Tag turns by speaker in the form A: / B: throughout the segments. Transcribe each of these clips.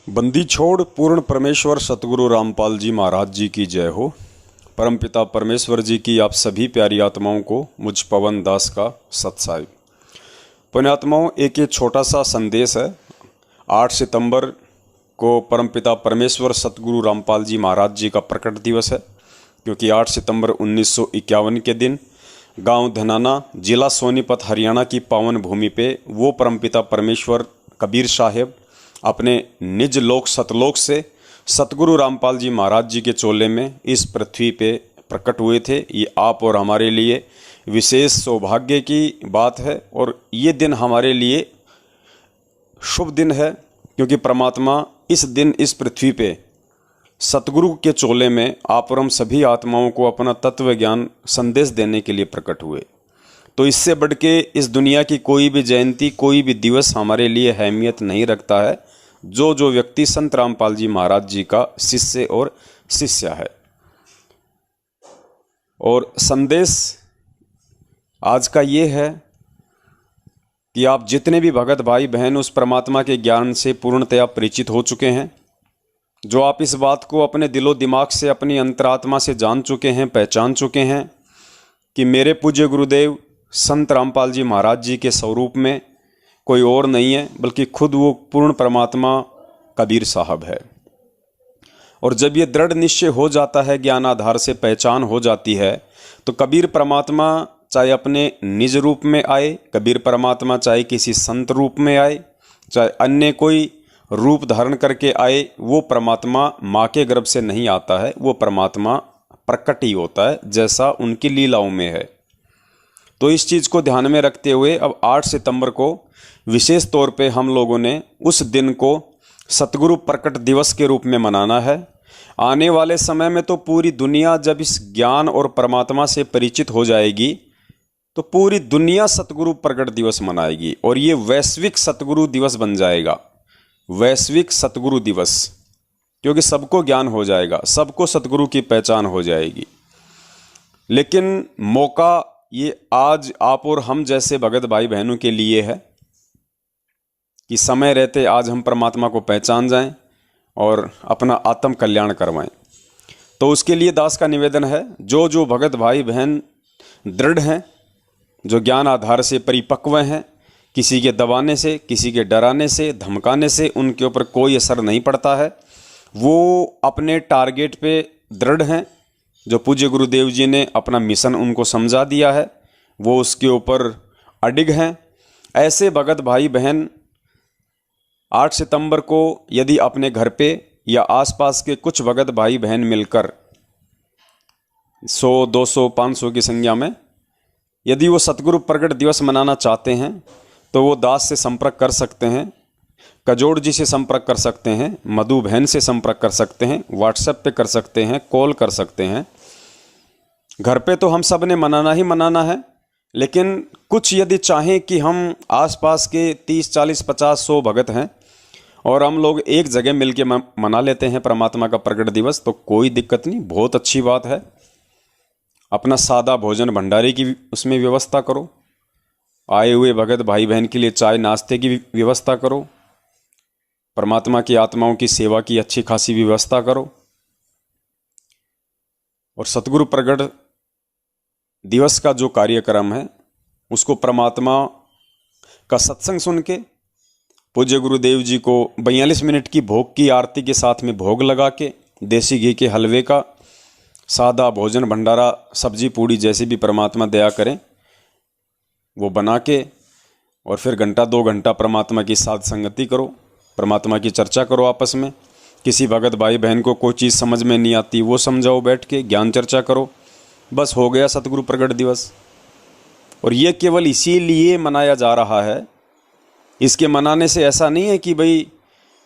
A: बंदी छोड़ पूर्ण परमेश्वर सतगुरु रामपाल जी महाराज जी की जय हो। परमपिता परमेश्वर जी की आप सभी प्यारी आत्माओं को मुझ पवन दास का सत्साई। पुण्यात्माओं, एक ये छोटा सा संदेश है। 8 सितंबर को परमपिता परमेश्वर सतगुरु रामपाल जी महाराज जी का प्रकट दिवस है, क्योंकि 8 सितंबर 1951 के दिन गांव धनाना, जिला सोनीपत, हरियाणा की पावन भूमि पे वो परमपिता परमेश्वर कबीर साहेब अपने निज लोक सतलोक से सतगुरु रामपाल जी महाराज जी के चोले में इस पृथ्वी पे प्रकट हुए थे। ये आप और हमारे लिए विशेष सौभाग्य की बात है और ये दिन हमारे लिए शुभ दिन है, क्योंकि परमात्मा इस दिन इस पृथ्वी पे सतगुरु के चोले में आप और हम सभी आत्माओं को अपना तत्व ज्ञान संदेश देने के लिए प्रकट हुए। तो इससे बढ़ के इस दुनिया की कोई भी जयंती, कोई भी दिवस हमारे लिए अहमियत नहीं रखता है, जो व्यक्ति संत रामपाल जी महाराज जी का शिष्य और शिष्या है। और संदेश आज का ये है कि आप जितने भी भगत भाई बहन उस परमात्मा के ज्ञान से पूर्णतया परिचित हो चुके हैं, जो आप इस बात को अपने दिलो दिमाग से, अपनी अंतरात्मा से जान चुके हैं, पहचान चुके हैं कि मेरे पूज्य गुरुदेव संत रामपाल जी महाराज जी के स्वरूप में कोई और नहीं है, बल्कि खुद वो पूर्ण परमात्मा कबीर साहब है। और जब ये दृढ़ निश्चय हो जाता है, ज्ञान आधार से पहचान हो जाती है, तो कबीर परमात्मा चाहे अपने निज रूप में आए, कबीर परमात्मा चाहे किसी संत रूप में आए, चाहे अन्य कोई रूप धारण करके आए, वो परमात्मा माँ के गर्भ से नहीं आता है, वो परमात्मा प्रकट ही होता है, जैसा उनकी लीलाओं में है। तो इस चीज़ को ध्यान में रखते हुए अब 8 सितंबर को विशेष तौर पे हम लोगों ने उस दिन को सतगुरु प्रकट दिवस के रूप में मनाना है। आने वाले समय में तो पूरी दुनिया जब इस ज्ञान और परमात्मा से परिचित हो जाएगी, तो पूरी दुनिया सतगुरु प्रकट दिवस मनाएगी और ये वैश्विक सतगुरु दिवस बन जाएगा। वैश्विक सतगुरु दिवस, क्योंकि सबको ज्ञान हो जाएगा, सबको सतगुरु की पहचान हो जाएगी। लेकिन मौका ये आज आप और हम जैसे भगत भाई बहनों के लिए है कि समय रहते आज हम परमात्मा को पहचान जाएं और अपना आत्म कल्याण करवाएं। तो उसके लिए दास का निवेदन है, जो भगत भाई बहन दृढ़ हैं, जो ज्ञान आधार से परिपक्व हैं, किसी के दबाने से, किसी के डराने से, धमकाने से उनके ऊपर कोई असर नहीं पड़ता है, वो अपने टारगेट पे दृढ़ हैं। जो पूज्य गुरुदेव जी ने अपना मिशन उनको समझा दिया है, वो उसके ऊपर अडिग हैं। ऐसे भगत भाई बहन 8 सितंबर को यदि अपने घर पे या आसपास के कुछ भगत भाई बहन मिलकर 100, 200, 500 की संख्या में यदि वो सतगुरु प्रकट दिवस मनाना चाहते हैं, तो वो दास से संपर्क कर सकते हैं, कजोड़ जी से संपर्क कर सकते हैं, मधु बहन से संपर्क कर सकते हैं, व्हाट्सएप पे कर सकते हैं, कॉल कर सकते हैं। घर पे तो हम सब ने मनाना ही मनाना है, लेकिन कुछ यदि चाहें कि हम आसपास के 30, 40, 50, 100 भगत हैं और हम लोग एक जगह मिलके मना लेते हैं परमात्मा का प्रकट दिवस, तो कोई दिक्कत नहीं, बहुत अच्छी बात है। अपना सादा भोजन भंडारे की उसमें व्यवस्था करो, आए हुए भगत भाई बहन के लिए चाय नाश्ते की व्यवस्था करो, परमात्मा की आत्माओं की सेवा की अच्छी खासी व्यवस्था करो और सतगुरु प्रकट दिवस का जो कार्यक्रम है उसको परमात्मा का सत्संग सुन के पूज्य गुरुदेव जी को 42 मिनट की भोग की आरती के साथ में भोग लगा के देसी घी के हलवे का सादा भोजन भंडारा, सब्जी पूड़ी जैसी भी परमात्मा दया करें, वो बना के और फिर घंटा 2 घंटा परमात्मा की साध संगति करो, परमात्मा की चर्चा करो आपस में। किसी भगत भाई बहन को कोई चीज़ समझ में नहीं आती, वो समझाओ, बैठ के ज्ञान चर्चा करो, बस हो गया सतगुरु प्रकट दिवस। और ये केवल इसीलिए मनाया जा रहा है, इसके मनाने से ऐसा नहीं है कि भाई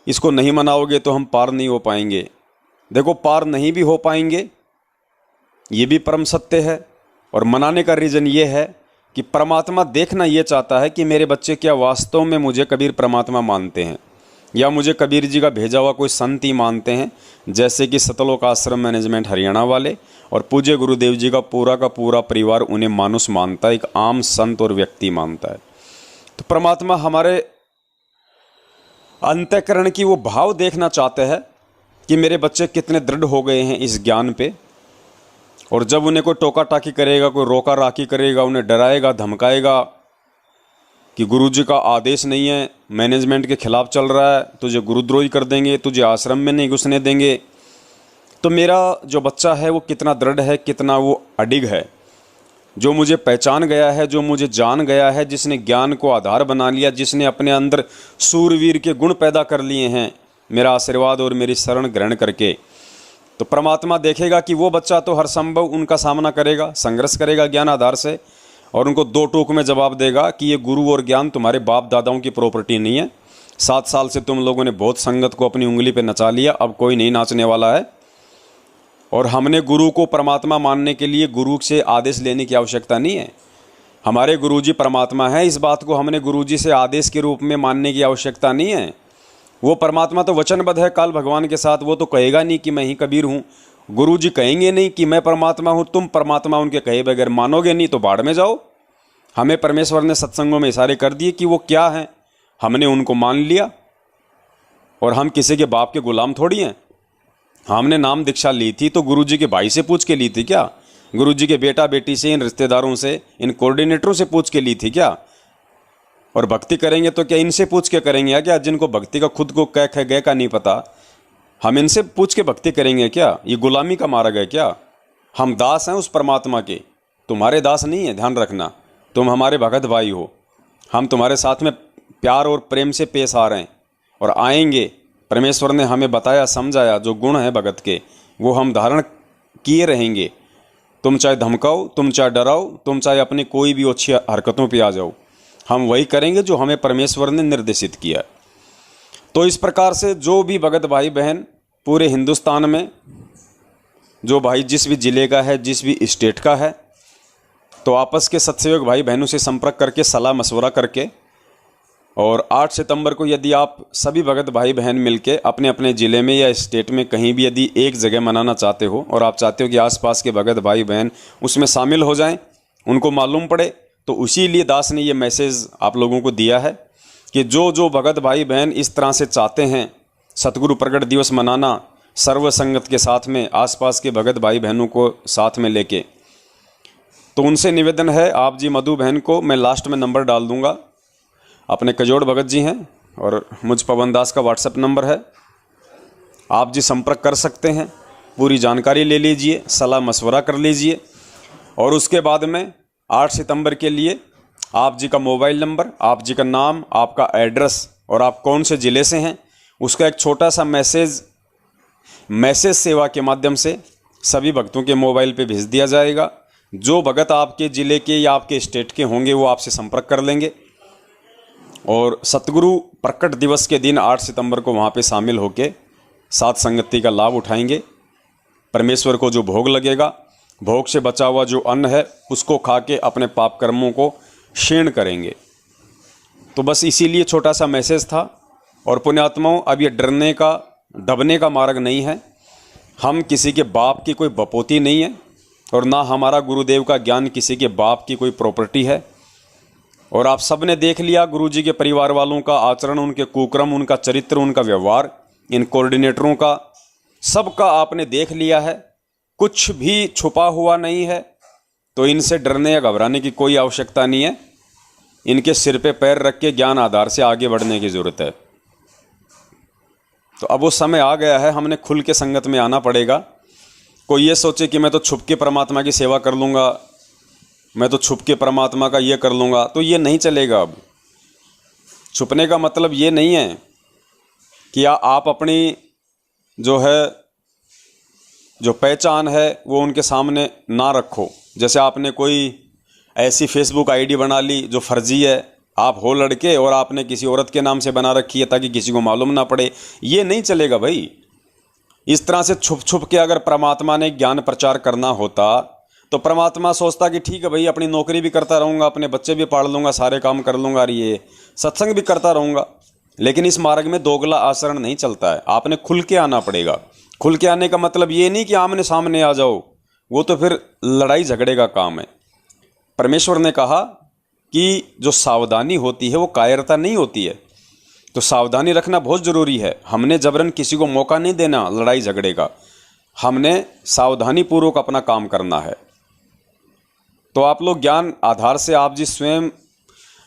A: इसको नहीं मनाओगे तो हम पार नहीं हो पाएंगे। देखो, पार नहीं भी हो पाएंगे, ये भी परम सत्य है। और मनाने का रीज़न ये है कि परमात्मा देखना ये चाहता है कि मेरे बच्चे क्या वास्तव में मुझे कबीर परमात्मा मानते हैं, या मुझे कबीर जी का भेजा हुआ कोई संत ही मानते हैं, जैसे कि सतलोक आश्रम मैनेजमेंट हरियाणा वाले और पूज्य गुरुदेव जी का पूरा परिवार उन्हें मानुष मानता है, एक आम संत और व्यक्ति मानता है। तो परमात्मा हमारे अंतःकरण की वो भाव देखना चाहते हैं कि मेरे बच्चे कितने दृढ़ हो गए हैं इस ज्ञान पे। और जब उन्हें कोई टोका टाकी करेगा, कोई रोका राकी करेगा, उन्हें डराएगा, धमकाएगा कि गुरुजी का आदेश नहीं है, मैनेजमेंट के खिलाफ चल रहा है, तुझे गुरुद्रोही कर देंगे, तुझे आश्रम में नहीं घुसने देंगे, तो मेरा जो बच्चा है वो कितना दृढ़ है, कितना वो अडिग है। जो मुझे पहचान गया है, जो मुझे जान गया है, जिसने ज्ञान को आधार बना लिया, जिसने अपने अंदर सूरवीर के गुण पैदा कर लिए हैं मेरा आशीर्वाद और मेरी शरण ग्रहण करके, तो परमात्मा देखेगा कि वो बच्चा तो हर संभव उनका सामना करेगा, संघर्ष करेगा ज्ञान आधार से, और उनको दो टूक में जवाब देगा कि ये गुरु और ज्ञान तुम्हारे बाप दादाओं की प्रॉपर्टी नहीं है। 7 साल से तुम लोगों ने बहुत संगत को अपनी उंगली पे नचा लिया, अब कोई नहीं नाचने वाला है। और हमने गुरु को परमात्मा मानने के लिए गुरु से आदेश लेने की आवश्यकता नहीं है। हमारे गुरुजी परमात्मा है, इस बात को हमने गुरुजी से आदेश के रूप में मानने की आवश्यकता नहीं है। वो परमात्मा तो वचनबद्ध है काल भगवान के साथ, वो तो कहेगा नहीं कि मैं ही कबीर हूँ। गुरुजी कहेंगे नहीं कि मैं परमात्मा हूँ, तुम परमात्मा उनके कहे बगैर मानोगे नहीं तो बाढ़ में जाओ। हमें परमेश्वर ने सत्संगों में इशारे कर दिए कि वो क्या हैं, हमने उनको मान लिया। और हम किसी के बाप के गुलाम थोड़ी हैं। हमने नाम दीक्षा ली थी तो गुरुजी के भाई से पूछ के ली थी क्या? गुरुजी के बेटा बेटी से, इन रिश्तेदारों से, इन कोऑर्डिनेटरों से पूछ के ली थी क्या? और भक्ति करेंगे तो क्या इनसे पूछ के करेंगे क्या, जिनको भक्ति का खुद को कै ख गए का नहीं पता? हम इनसे पूछ के भक्ति करेंगे क्या? ये गुलामी का मार्ग है क्या? हम दास हैं उस परमात्मा के, तुम्हारे दास नहीं है, ध्यान रखना। तुम हमारे भगत भाई हो, हम तुम्हारे साथ में प्यार और प्रेम से पेश आ रहे हैं और आएंगे। परमेश्वर ने हमें बताया, समझाया, जो गुण है भगत के वो हम धारण किए रहेंगे। तुम चाहे धमकाओ, तुम चाहे डराओ, तुम चाहे अपनी कोई भी अच्छी हरकतों पे आ जाओ, हम वही करेंगे जो हमें परमेश्वर ने निर्देशित किया। तो इस प्रकार से जो भी भगत भाई बहन पूरे हिंदुस्तान में, जो भाई जिस भी ज़िले का है, जिस भी स्टेट का है, तो आपस के सत्संग भाई बहनों से संपर्क करके, सलाह मशवरा करके, और 8 सितंबर को यदि आप सभी भगत भाई बहन मिलके अपने अपने ज़िले में या स्टेट में कहीं भी यदि एक जगह मनाना चाहते हो और आप चाहते हो कि आसपास के भगत भाई बहन उसमें शामिल हो जाएं, उनको मालूम पड़े, तो उसी लिए दास ने ये मैसेज आप लोगों को दिया है कि जो जो भगत भाई बहन इस तरह से चाहते हैं सतगुरु प्रगट दिवस मनाना सर्व संगत के साथ में, आसपास के भगत भाई बहनों को साथ में लेके, तो उनसे निवेदन है, आप जी मधु बहन को मैं लास्ट में नंबर डाल दूंगा, अपने कजोड़ भगत जी हैं और मुझ पवन दास का व्हाट्सएप नंबर है, आप जी संपर्क कर सकते हैं, पूरी जानकारी ले लीजिए, सलाह मशवरा कर लीजिए। और उसके बाद में 8 सितंबर के लिए आप जी का मोबाइल नंबर, आप जी का नाम, आपका एड्रेस और आप कौन से ज़िले से हैं उसका एक छोटा सा मैसेज सेवा के माध्यम से सभी भक्तों के मोबाइल पे भेज दिया जाएगा। जो भगत आपके ज़िले के या आपके स्टेट के होंगे वो आपसे संपर्क कर लेंगे और सतगुरु प्रकट दिवस के दिन 8 सितंबर को वहाँ पे शामिल होकर साथ संगति का लाभ उठाएंगे। परमेश्वर को जो भोग लगेगा, भोग से बचा हुआ जो अन्न है उसको खा के अपने पाप कर्मों को क्षीण करेंगे। तो बस इसीलिए छोटा सा मैसेज था। और पुण्यात्माओं, अब ये डरने का दबने का मार्ग नहीं है। हम किसी के बाप की कोई बपोती नहीं है और ना हमारा गुरुदेव का ज्ञान किसी के बाप की कोई प्रॉपर्टी है। और आप सब ने देख लिया गुरुजी के परिवार वालों का आचरण, उनके कुक्रम, उनका चरित्र, उनका व्यवहार, इन कोऑर्डिनेटरों का, सबका आपने देख लिया है। कुछ भी छुपा हुआ नहीं है। तो इनसे डरने या घबराने की कोई आवश्यकता नहीं है। इनके सिर पे पैर रख के ज्ञान आधार से आगे बढ़ने की ज़रूरत है। तो अब वो समय आ गया है, हमने खुल के संगत में आना पड़ेगा। कोई ये सोचे कि मैं तो छुप के परमात्मा की सेवा कर लूँगा, मैं तो छुप के परमात्मा का ये कर लूँगा, तो ये नहीं चलेगा। अब छुपने का मतलब ये नहीं है कि आप अपनी जो पहचान है वो उनके सामने ना रखो। जैसे आपने कोई ऐसी फेसबुक आईडी बना ली जो फर्जी है, आप हो लड़के और आपने किसी औरत के नाम से बना रखी है ताकि किसी को मालूम ना पड़े, ये नहीं चलेगा भाई। इस तरह से छुप छुप के अगर परमात्मा ने ज्ञान प्रचार करना होता तो परमात्मा सोचता कि ठीक है भाई, अपनी नौकरी भी करता रहूँगा, अपने बच्चे भी पाल लूँगा, सारे काम कर लूँगा और ये सत्संग भी करता रहूँगा। लेकिन इस मार्ग में दोगला आचरण नहीं चलता है। आपने खुल के आना पड़ेगा। खुल के आने का मतलब ये नहीं कि आमने सामने आ जाओ, वो तो फिर लड़ाई झगड़े का काम है। परमेश्वर ने कहा कि जो सावधानी होती है वो कायरता नहीं होती है। तो सावधानी रखना बहुत ज़रूरी है। हमने जबरन किसी को मौका नहीं देना लड़ाई झगड़े का, हमने सावधानी पूर्वक अपना काम करना है। तो आप लोग ज्ञान आधार से आप जी स्वयं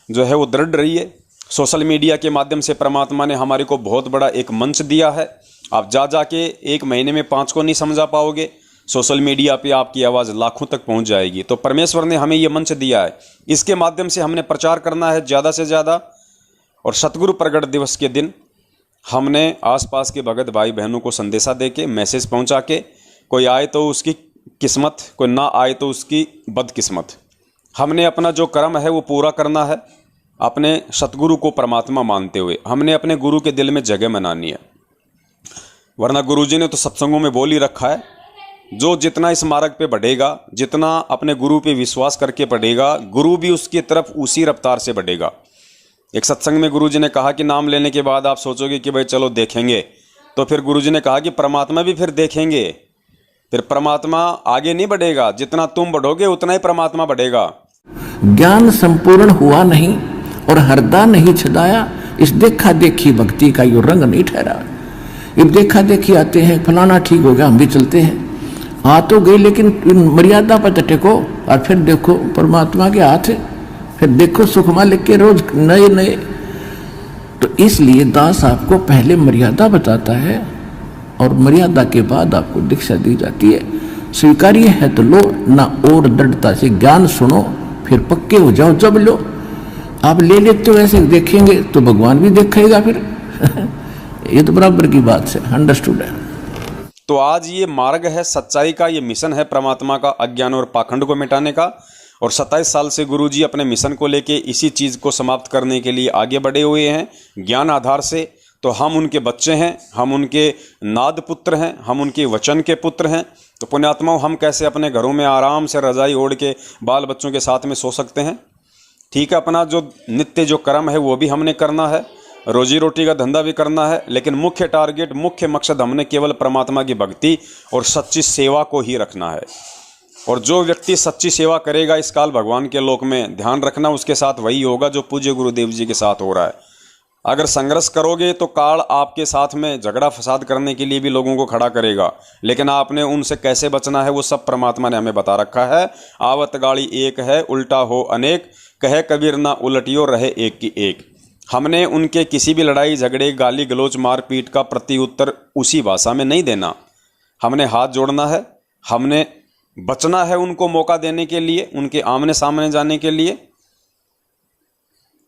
A: जो है वो दृढ़ रहिए। सोशल मीडिया के माध्यम से परमात्मा ने हमारे को बहुत बड़ा एक मंच दिया है। आप जा के 1 महीने में 5 को नहीं समझा पाओगे। सोशल मीडिया पे आपकी आवाज़ लाखों तक पहुंच जाएगी। तो परमेश्वर ने हमें ये मंच दिया है, इसके माध्यम से हमने प्रचार करना है ज़्यादा से ज़्यादा। और सतगुरु प्रगट दिवस के दिन हमने आसपास के भगत भाई बहनों को संदेशा दे के, मैसेज पहुँचा के, कोई आए तो उसकी किस्मत, कोई ना आए तो उसकी बदकिस्मत, हमने अपना जो कर्म है वो पूरा करना है। अपने सतगुरु को परमात्मा मानते हुए हमने अपने गुरु के दिल में जगह बनानी है। वरना गुरुजी ने तो सत्संगों में बोल ही रखा है, जो जितना इस मार्ग पे बढ़ेगा, जितना अपने गुरु पे विश्वास करके बढ़ेगा, गुरु भी उसकी तरफ उसी रफ्तार से बढ़ेगा। एक सत्संग में गुरुजी ने कहा कि नाम लेने के बाद आप सोचोगे कि भाई चलो देखेंगे, तो फिर गुरुजी ने कहा कि परमात्मा भी फिर देखेंगे। फिर परमात्मा आगे नहीं बढ़ेगा, जितना तुम बढ़ोगे उतना ही परमात्मा बढ़ेगा।
B: ज्ञान संपूर्ण हुआ नहीं और हरदा नहीं छदाया, इस देखा देखी भक्ति का यो रंग नहीं ठहरा। ये देखा देखी आते हैं, फलाना ठीक हो गया हम भी चलते हैं, आ तो गए लेकिन मर्यादा पर टेको, और फिर देखो परमात्मा के हाथ है, फिर देखो सुखमा लिख के रोज नए नए। तो इसलिए दास आपको पहले मर्यादा बताता है और मर्यादा के बाद आपको दीक्षा दी जाती है। स्वीकार्य है तो लो, ना और दृढ़ता से ज्ञान सुनो, फिर पक्के हो जाओ जब लो। आप ले लेते हो ऐसे देखेंगे तो भगवान भी देखेगा फिर ये तो बराबर की बात है, अंडरस्टूड है।
A: तो आज ये मार्ग है सच्चाई का, ये मिशन है परमात्मा का अज्ञान और पाखंड को मिटाने का। और 27 साल से गुरुजी अपने मिशन को लेके इसी चीज़ को समाप्त करने के लिए आगे बढ़े हुए हैं ज्ञान आधार से। तो हम उनके बच्चे हैं, हम उनके नाद पुत्र हैं, हम उनके वचन के पुत्र हैं। तो पुण्यात्माओं, हम कैसे अपने घरों में आराम से रजाई ओढ़ के बाल बच्चों के साथ में सो सकते हैं? ठीक है, अपना जो नित्य जो कर्म है वो भी हमने करना है, रोजी रोटी का धंधा भी करना है, लेकिन मुख्य टारगेट, मुख्य मकसद हमने केवल परमात्मा की भक्ति और सच्ची सेवा को ही रखना है। और जो व्यक्ति सच्ची सेवा करेगा इस काल भगवान के लोक में, ध्यान रखना उसके साथ वही होगा जो पूज्य गुरुदेव जी के साथ हो रहा है। अगर संघर्ष करोगे तो काल आपके साथ में झगड़ा फसाद करने के लिए भी लोगों को खड़ा करेगा, लेकिन आपने उनसे कैसे बचना है वो सब परमात्मा ने हमें बता रखा है। आवत गाड़ी एक है, उल्टा हो अनेक, कहे कबीर ना उलटियो रहे एक की एक। हमने उनके किसी भी लड़ाई झगड़े, गाली गलोच, मारपीट का प्रत्युत्तर उसी भाषा में नहीं देना। हमने हाथ जोड़ना है, हमने बचना है उनको मौका देने के लिए, उनके आमने सामने जाने के लिए।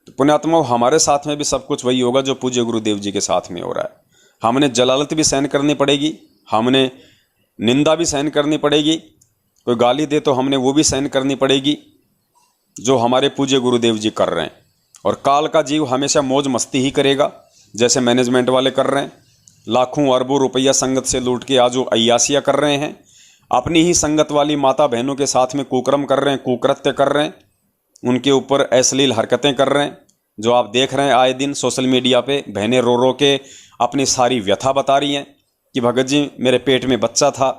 A: तो पुण्यात्मा, हमारे साथ में भी सब कुछ वही होगा जो पूज्य गुरुदेव जी के साथ में हो रहा है। हमने जलालत भी सहन करनी पड़ेगी, हमने निंदा भी सहन करनी पड़ेगी, कोई गाली दे तो हमने वो भी सहन करनी पड़ेगी जो हमारे पूज्य गुरुदेव जी कर रहे हैं। और काल का जीव हमेशा मौज मस्ती ही करेगा, जैसे मैनेजमेंट वाले कर रहे हैं। लाखों अरबों रुपया संगत से लूट के आज वो अय्यासियाँ कर रहे हैं, अपनी ही संगत वाली माता बहनों के साथ में कुकर्म कर रहे हैं, कुकृत्य कर रहे हैं, उनके ऊपर अश्लील हरकतें कर रहे हैं, जो आप देख रहे हैं आए दिन सोशल मीडिया पे। बहनें रो रो के अपनी सारी व्यथा बता रही हैं कि भगत जी मेरे पेट में बच्चा था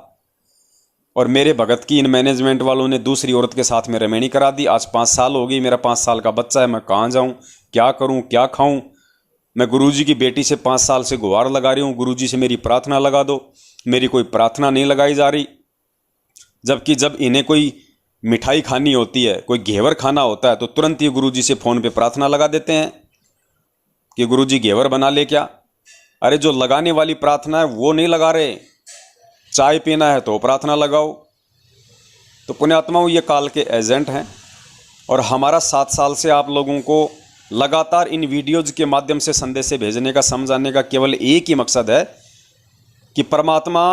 A: और मेरे भगत की इन मैनेजमेंट वालों ने दूसरी औरत के साथ में रमेणी करा दी। आज 5 साल हो गई, मेरा 5 साल का बच्चा है, मैं कहाँ जाऊँ, क्या करूँ, क्या खाऊँ? मैं गुरुजी की बेटी से 5 साल से गुहार लगा रही हूँ, गुरुजी से मेरी प्रार्थना लगा दो, मेरी कोई प्रार्थना नहीं लगाई जा रही। जबकि जब इन्हें कोई मिठाई खानी होती है, कोई घेवर खाना होता है, तो तुरंत ही गुरुजी से फ़ोन पे प्रार्थना लगा देते हैं कि गुरुजी घेवर बना ले क्या। अरे जो लगाने वाली प्रार्थना है वो नहीं लगा रहे, चाय पीना है तो प्रार्थना लगाओ। तो पुण्यात्माओं, ये काल के एजेंट हैं और हमारा 7 साल से आप लोगों को लगातार इन वीडियोज़ के माध्यम से संदेश भेजने का, समझाने का केवल एक ही मकसद है कि परमात्मा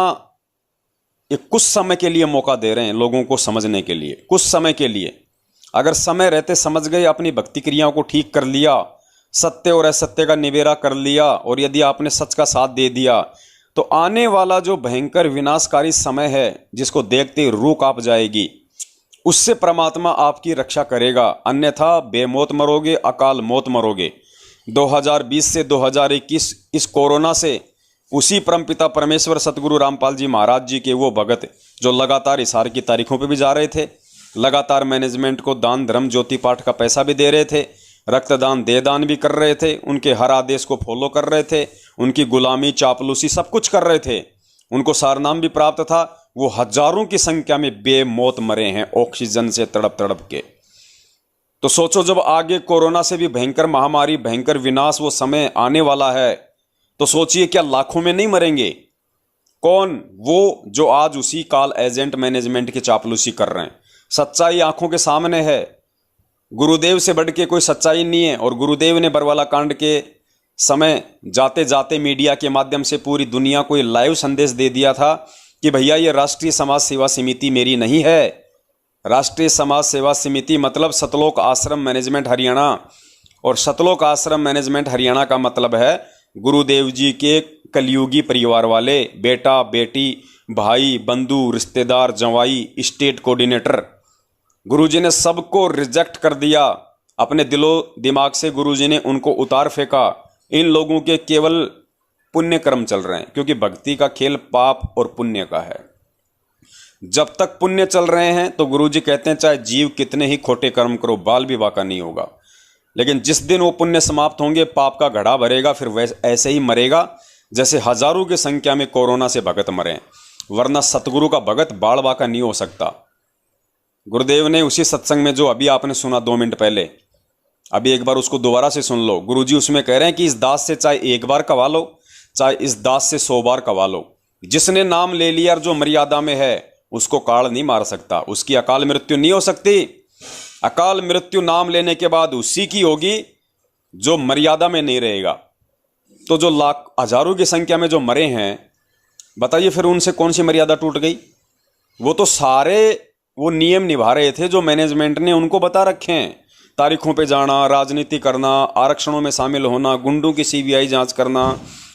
A: ये कुछ समय के लिए मौका दे रहे हैं लोगों को समझने के लिए, कुछ समय के लिए। अगर समय रहते समझ गए, अपनी भक्ति क्रियाओं को ठीक कर लिया, सत्य और असत्य का निबेरा कर लिया, और यदि आपने सच का साथ दे दिया, तो आने वाला जो भयंकर विनाशकारी समय है जिसको देखते ही रूह कांप जाएगी, उससे परमात्मा आपकी रक्षा करेगा। अन्यथा बेमौत मरोगे, अकाल मौत मरोगे। 2020 से 2021 इस कोरोना से उसी परमपिता परमेश्वर सतगुरु रामपाल जी महाराज जी के वो भगत जो लगातार हिसार की तारीखों पे भी जा रहे थे, लगातार मैनेजमेंट को दान धर्म ज्योति पाठ का पैसा भी दे रहे थे, रक्तदान देदान भी कर रहे थे, उनके हर आदेश को फॉलो कर रहे थे, उनकी गुलामी चापलूसी सब कुछ कर रहे थे, उनको सारनाम भी प्राप्त था। वो हजारों की संख्या में बेमौत मरे हैं ऑक्सीजन से तड़प तड़प के। तो सोचो जब आगे कोरोना से भी भयंकर महामारी, भयंकर विनाश वो समय आने वाला है, तो सोचिए क्या लाखों में नहीं मरेंगे? कौन? वो जो आज उसी कॉल एजेंट मैनेजमेंट की चापलूसी कर रहे हैं। सच्चाई आंखों के सामने है, गुरुदेव से बढ़ के कोई सच्चाई नहीं है। और गुरुदेव ने बरवाला कांड के समय जाते जाते मीडिया के माध्यम से पूरी दुनिया को ये लाइव संदेश दे दिया था कि भैया ये राष्ट्रीय समाज सेवा समिति मेरी नहीं है। राष्ट्रीय समाज सेवा समिति मतलब सतलोक आश्रम मैनेजमेंट हरियाणा, और सतलोक आश्रम मैनेजमेंट हरियाणा का मतलब है गुरुदेव जी के कलयुगी परिवार वाले, बेटा बेटी भाई बंधु रिश्तेदार जवाई स्टेट कोऑर्डिनेटर। गुरुजी ने सबको रिजेक्ट कर दिया अपने दिलो दिमाग से, गुरुजी ने उनको उतार फेंका। इन लोगों के केवल पुण्य कर्म चल रहे हैं, क्योंकि भक्ति का खेल पाप और पुण्य का है। जब तक पुण्य चल रहे हैं तो गुरुजी कहते हैं चाहे जीव कितने ही खोटे कर्म करो बाल भी बाका नहीं होगा, लेकिन जिस दिन वो पुण्य समाप्त होंगे पाप का घड़ा भरेगा, फिर वैसे ऐसे ही मरेगा जैसे हजारों की संख्या में कोरोना से भगत मरे। वरना सतगुरु का भगत बाल बाका नहीं हो सकता। गुरुदेव ने उसी सत्संग में जो अभी आपने सुना 2 मिनट पहले, अभी एक बार उसको दोबारा से सुन लो। गुरुजी उसमें कह रहे हैं कि इस दास से चाहे एक बार कवा लो, चाहे इस दास से 100 बार कवा लो, जिसने नाम ले लिया और जो मर्यादा में है उसको काल नहीं मार सकता, उसकी अकाल मृत्यु नहीं हो सकती। अकाल मृत्यु नाम लेने के बाद उसी की होगी जो मर्यादा में नहीं रहेगा। तो जो लाख हजारों की संख्या में जो मरे हैं, बताइए फिर उनसे कौन सी मर्यादा टूट गई? वो तो सारे वो नियम निभा रहे थे जो मैनेजमेंट ने उनको बता रखे हैं। तारीखों पे जाना, राजनीति करना, आरक्षणों में शामिल होना, गुंडों की सीबीआई जांच करना,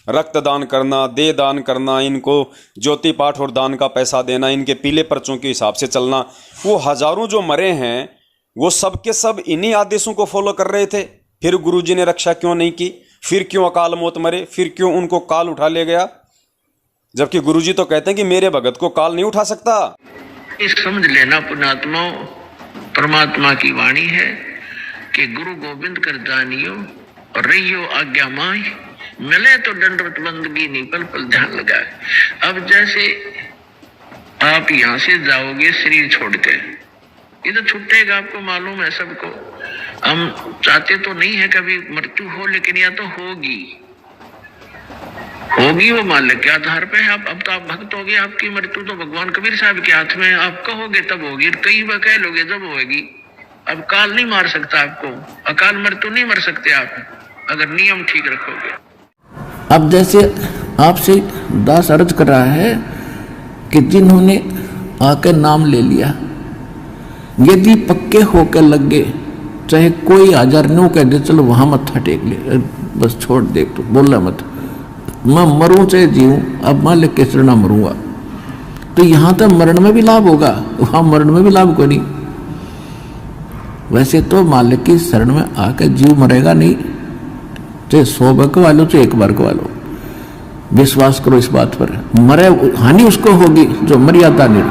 A: रक्तदान करना, दे दान करना, इनको ज्योति पाठ और दान का पैसा देना, इनके पीले पर्चों के हिसाब से चलना। वो हजारों जो मरे हैं वो सब के सब इन्हीं आदेशों को फॉलो कर रहे थे। फिर गुरुजी ने रक्षा क्यों नहीं की? फिर क्यों अकाल मौत मरे? फिर क्यों उनको काल उठा ले गया? जबकि गुरुजी तो कहते हैं कि मेरे भगत को काल नहीं उठा सकता।
B: इस समझ लेना पुण्यात्माओं, परमात्मा की वाणी है कि गुरु गोविंद कर जानियो और रहियो आज्ञा माई, मिले तो दंडवत बंदगी नहीं पल पल ध्यान लगाए। अब जैसे आप यहां से जाओगे शरीर छोड़ के, ये तो छूटेगा, आपको मालूम है सबको। हम चाहते तो नहीं है कभी मृत्यु हो, लेकिन या तो होगी वो मालिक के आधार पे है। अब तो आप भक्त हो गए, आपकी मृत्यु तो भगवान कबीर साहब के हाथ में है। आप कहोगे तब होगी, कई बार कह लोगे जब होगी। अब काल नहीं मार सकता आपको, अकाल मृत्यु नहीं मर सकते आप अगर नियम ठीक रखोगे। अब जैसे आपसे दास अर्ज कर रहा है कि जिन्होंने आकर नाम ले लिया, यदि पक्के होकर लग गए, चाहे कोई 1009 कह दे चलो वहां मत्था टेक ले, बस छोड़ दे, तो बोलना मत, मैं मरूं चाहे जीऊं, अब मालिक के शरण मरूंगा, तो यहां तक मरण में भी लाभ होगा, वहां मरण में भी लाभ कोई नहीं। वैसे तो मालिक की शरण में आकर जीव मरेगा नहीं, चाहे 100 बार कवा लो चाहे 1 बार कवा लो, विश्वास करो इस बात पर। मरे हानि उसको होगी जो मर्यादा नहीं।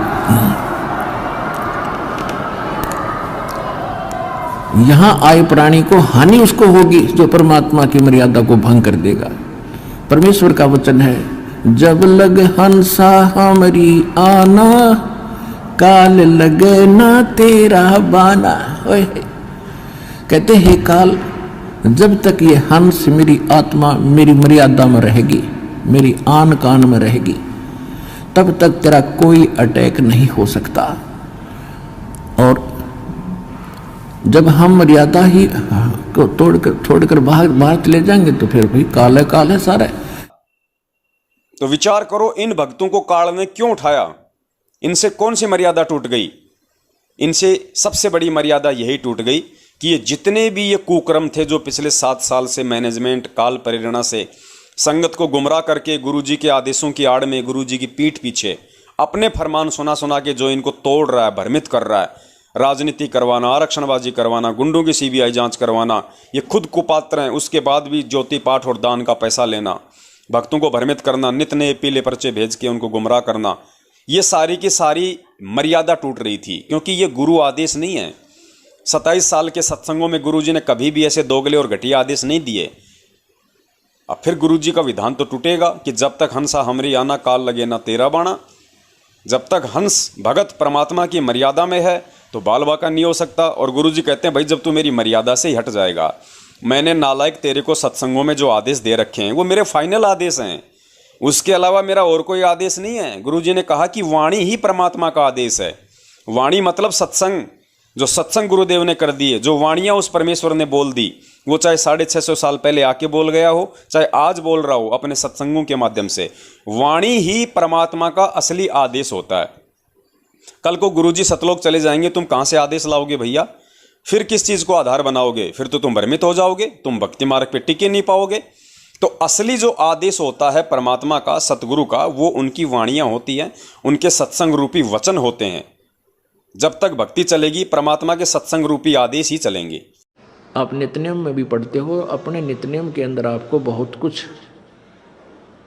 B: यहां आए प्राणी को हानि उसको होगी जो परमात्मा की मर्यादा को भंग कर देगा। परमेश्वर का वचन है, जब लग हंसा हमारी आना, काल लगे ना तेरा बाना। कहते हैं काल, जब तक ये हंस मेरी आत्मा मेरी मर्यादा में रहेगी, मेरी आन कान में रहेगी, तब तक तेरा कोई अटैक नहीं हो सकता। और जब हम मर्यादा ही को छोड़कर बाहर चले जाएंगे तो फिर भी काल है सारा।
A: तो विचार करो, इन भक्तों को काल ने क्यों उठाया? इनसे कौन सी मर्यादा टूट गई? इनसे सबसे बड़ी मर्यादा यही टूट गई कि ये जितने भी ये कुकर्म थे जो पिछले 7 साल से मैनेजमेंट काल प्रेरणा से संगत को गुमराह करके गुरुजी के आदेशों की आड़ में गुरुजी की पीठ पीछे अपने फरमान सुना के जो इनको तोड़ रहा है, भ्रमित कर रहा है, राजनीति करवाना, आरक्षणबाजी करवाना, गुंडों की सीबीआई जांच करवाना, ये खुद कुपात्र हैं, उसके बाद भी ज्योति पाठ और दान का पैसा लेना, भक्तों को भ्रमित करना, नित नए पीले पर्चे भेज के उनको गुमराह करना, ये सारी की सारी मर्यादा टूट रही थी। क्योंकि ये गुरु आदेश नहीं है, 27 साल के सत्संगों में गुरुजी ने कभी भी ऐसे दोगले और घटिया आदेश नहीं दिए। अब फिर गुरुजी का विधान तो टूटेगा कि जब तक हंसा हमरी आना, काल लगे ना तेरा बाणा। जब तक हंस भगत परमात्मा की मर्यादा में है तो बाल बाका नहीं हो सकता। और गुरुजी कहते हैं भाई जब तू मेरी मर्यादा से ही हट जाएगा, मैंने नालायक तेरे को सत्संगों में जो आदेश दे रखे हैं वो मेरे फाइनल आदेश हैं, उसके अलावा मेरा और कोई आदेश नहीं है। गुरुजी ने कहा कि वाणी ही परमात्मा का आदेश है। वाणी मतलब सत्संग, जो सत्संग गुरुदेव ने कर दिए, जो वाणियाँ उस परमेश्वर ने बोल दी, वो चाहे 650 साल पहले आके बोल गया हो, चाहे आज बोल रहा हो अपने सत्संगों के माध्यम से, वाणी ही परमात्मा का असली आदेश होता है। कल को गुरुजी सतलोक चले जाएंगे, तुम कहाँ से आदेश लाओगे भैया? फिर किस चीज़ को आधार बनाओगे? फिर तो तुम भ्रमित हो जाओगे, तुम भक्ति मार्ग पे टिके नहीं पाओगे। तो असली जो आदेश होता है परमात्मा का, सतगुरु का, वो उनकी वाणियाँ होती हैं, उनके सत्संग रूपी वचन होते हैं। जब तक भक्ति चलेगी परमात्मा के सत्संग रूपी आदेश ही चलेंगे।
B: आप नित्यनियम में भी पढ़ते हो, अपने नित्यनियम के अंदर आपको बहुत कुछ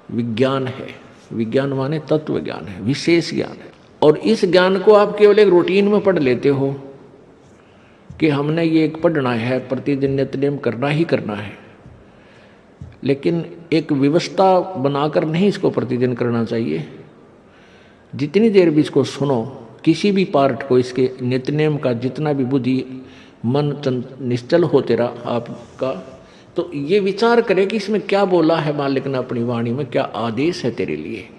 B: विज्ञान है। विज्ञान माने तत्व ज्ञान है, विशेष ज्ञान है। और इस ज्ञान को आप केवल एक रूटीन में पढ़ लेते हो कि हमने ये एक पढ़ना है, प्रतिदिन नित्यनियम करना ही करना है, लेकिन एक व्यवस्था बनाकर नहीं इसको प्रतिदिन करना चाहिए। जितनी देर भी इसको सुनो, किसी भी पार्ट को, इसके नित्यनियम का जितना भी बुद्धि मन निश्चल हो तेरा आपका, तो ये विचार करे कि इसमें क्या बोला है मालिक ने अपनी वाणी में, क्या आदेश है तेरे लिए।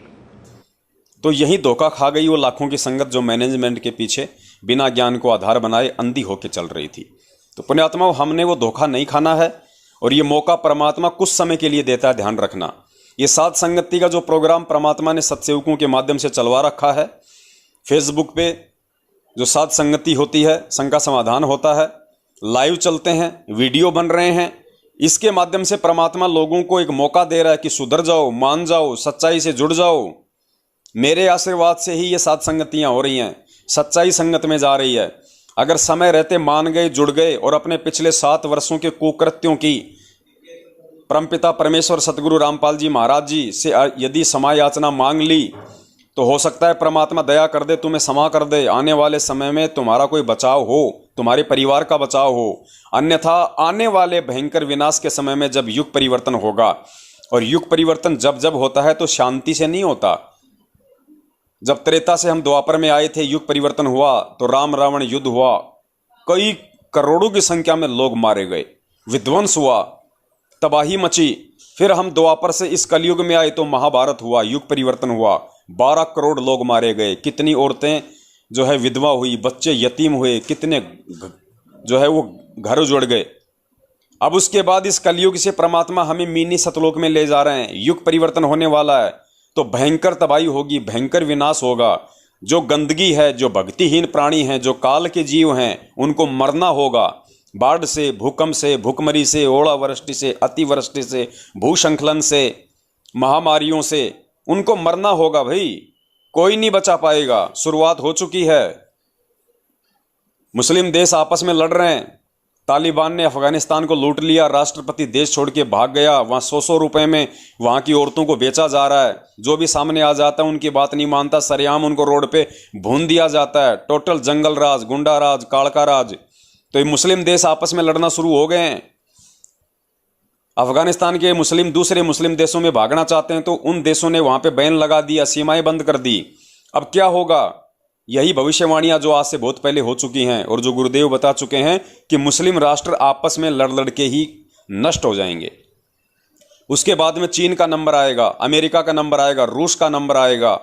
A: तो यही धोखा खा गई वो लाखों की संगत जो मैनेजमेंट के पीछे बिना ज्ञान को आधार बनाए अंधी होकर चल रही थी। तो पुण्यात्माओं, हमने वो धोखा नहीं खाना है। और ये मौका परमात्मा कुछ समय के लिए देता है, ध्यान रखना। ये साध संगति का जो प्रोग्राम परमात्मा ने सत्सेवकों के माध्यम से चलवा रखा है, फेसबुक पे जो साध संगति होती है, शंका समाधान होता है, लाइव चलते हैं, वीडियो बन रहे हैं, इसके माध्यम से परमात्मा लोगों को एक मौका दे रहा है कि सुधर जाओ, मान जाओ, सच्चाई से जुड़ जाओ। मेरे आशीर्वाद से ही ये साध संगतियाँ हो रही हैं, सच्चाई संगत में जा रही है। अगर समय रहते मान गए, जुड़ गए और अपने पिछले 7 वर्षों के कुकृत्यों की परमपिता परमेश्वर सतगुरु रामपाल जी महाराज जी से यदि क्षमा याचना मांग ली, तो हो सकता है परमात्मा दया कर दे, तुम्हें क्षमा कर दे, आने वाले समय में तुम्हारा कोई बचाव हो, तुम्हारे परिवार का बचाव हो। अन्यथा आने वाले भयंकर विनाश के समय में जब युग परिवर्तन होगा, और युग परिवर्तन जब जब होता है तो शांति से नहीं होता। जब त्रेता से हम द्वापर में आए थे, युग परिवर्तन हुआ तो राम रावण युद्ध हुआ, कई करोड़ों की संख्या में लोग मारे गए, विध्वंस हुआ, तबाही मची। फिर हम द्वापर से इस कलयुग में आए तो महाभारत हुआ, युग परिवर्तन हुआ, 12 करोड़ लोग मारे गए, कितनी औरतें जो है विधवा हुई, बच्चे यतीम हुए, कितने जो है वो घर उजड़ गए। अब उसके बाद इस कलयुग से परमात्मा हमें मिनी सतलोक में ले जा रहे हैं। युग परिवर्तन होने वाला है तो भयंकर तबाही होगी, भयंकर विनाश होगा। जो गंदगी है, जो भक्तिहीन प्राणी हैं, जो काल के जीव हैं, उनको मरना होगा। बाढ़ से, भूकंप से, भूखमरी से, ओलावृष्टि से, अतिवृष्टि से, भूशंखलन से, महामारियों से उनको मरना होगा भाई, कोई नहीं बचा पाएगा। शुरुआत हो चुकी है। मुस्लिम देश आपस में लड़ रहे हैं। तालिबान ने अफगानिस्तान को लूट लिया, राष्ट्रपति देश छोड़ के भाग गया, वहाँ 100 रुपए में वहाँ की औरतों को बेचा जा रहा है। जो भी सामने आ जाता है उनकी बात नहीं मानता, सरेआम उनको रोड पे भून दिया जाता है। टोटल जंगल राज, गुंडा राज, काड़का राज। तो ये मुस्लिम देश आपस में लड़ना शुरू हो गए हैं। अफगानिस्तान के मुस्लिम दूसरे मुस्लिम देशों में भागना चाहते हैं तो उन देशों ने वहाँ पे बैन लगा दिया, सीमाएं बंद कर दी। अब क्या होगा? यही भविष्यवाणियां जो आज से बहुत पहले हो चुकी हैं और जो गुरुदेव बता चुके हैं कि मुस्लिम राष्ट्र आपस में लड़ लड़ के ही नष्ट हो जाएंगे। उसके बाद में चीन का नंबर आएगा, अमेरिका का नंबर आएगा, रूस का नंबर आएगा।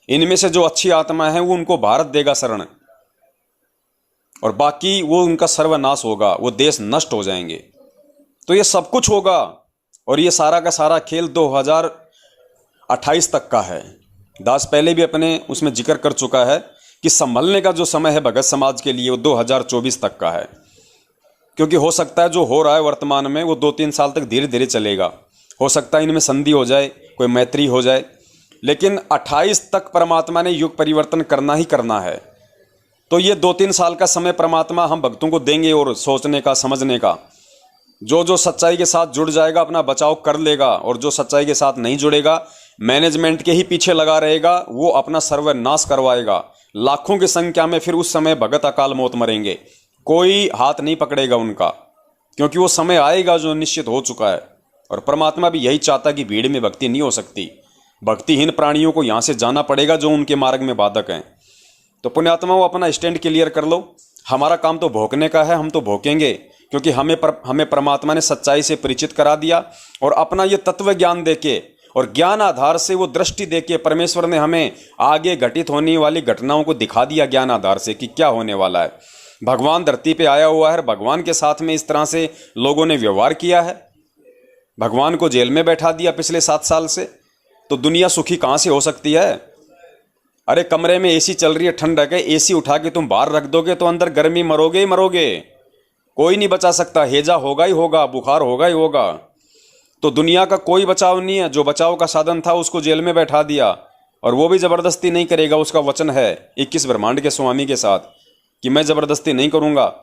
A: इनमें से जो अच्छी आत्मा है वो उनको भारत देगा शरण, और बाकी वो उनका सर्वनाश होगा, वो देश नष्ट हो जाएंगे। तो ये सब कुछ होगा और ये सारा का सारा खेल 2028 तक का है। दास पहले भी अपने उसमें जिक्र कर चुका है कि संभलने का जो समय है भगत समाज के लिए वो 2024 तक का है, क्योंकि हो सकता है जो हो रहा है वर्तमान में वो 2-3 साल तक धीरे धीरे चलेगा। हो सकता है इनमें संधि हो जाए, कोई मैत्री हो जाए, लेकिन 28 तक परमात्मा ने युग परिवर्तन करना ही करना है। तो ये 2-3 साल का समय परमात्मा हम भक्तों को देंगे और सोचने का, समझने का। जो सच्चाई के साथ जुड़ जाएगा अपना बचाव कर लेगा, और जो सच्चाई के साथ नहीं जुड़ेगा, मैनेजमेंट के ही पीछे लगा रहेगा, वो अपना सर्वनाश करवाएगा। लाखों की संख्या में फिर उस समय भगत अकाल मौत मरेंगे। कोई हाथ नहीं पकड़ेगा उनका, क्योंकि वो समय आएगा जो निश्चित हो चुका है। और परमात्मा भी यही चाहता कि भीड़ में भक्ति नहीं हो सकती। भक्तिहीन प्राणियों को यहाँ से जाना पड़ेगा जो उनके मार्ग में बाधक हैं। तो पुण्यात्माओं, अपना स्टैंड क्लियर कर लो। हमारा काम तो भोंकने का है, हम तो भोंकेंगे, क्योंकि हमें परमात्मा ने सच्चाई से परिचित करा दिया। और अपना ये तत्व ज्ञान देके और ज्ञान आधार से वो दृष्टि देके परमेश्वर ने हमें आगे घटित होने वाली घटनाओं को दिखा दिया ज्ञान आधार से कि क्या होने वाला है। भगवान धरती पे आया हुआ है, भगवान के साथ में इस तरह से लोगों ने व्यवहार किया है। भगवान को जेल में बैठा दिया पिछले 7 साल से, तो दुनिया सुखी कहां से हो सकती है? अरे कमरे में एसी चल रही है, ठंड है, एसी उठा के तुम बाहर रख दोगे तो अंदर गर्मी, मरोगे ही मरोगे, कोई नहीं बचा सकता। हैजा होगा ही होगा, बुखार होगा ही होगा। तो दुनिया का कोई बचाव नहीं है। जो बचाव का साधन था उसको जेल में बैठा दिया, और वो भी जबरदस्ती नहीं करेगा। उसका वचन है 21 ब्रह्मांड के स्वामी के साथ कि मैं जबरदस्ती नहीं करूंगा।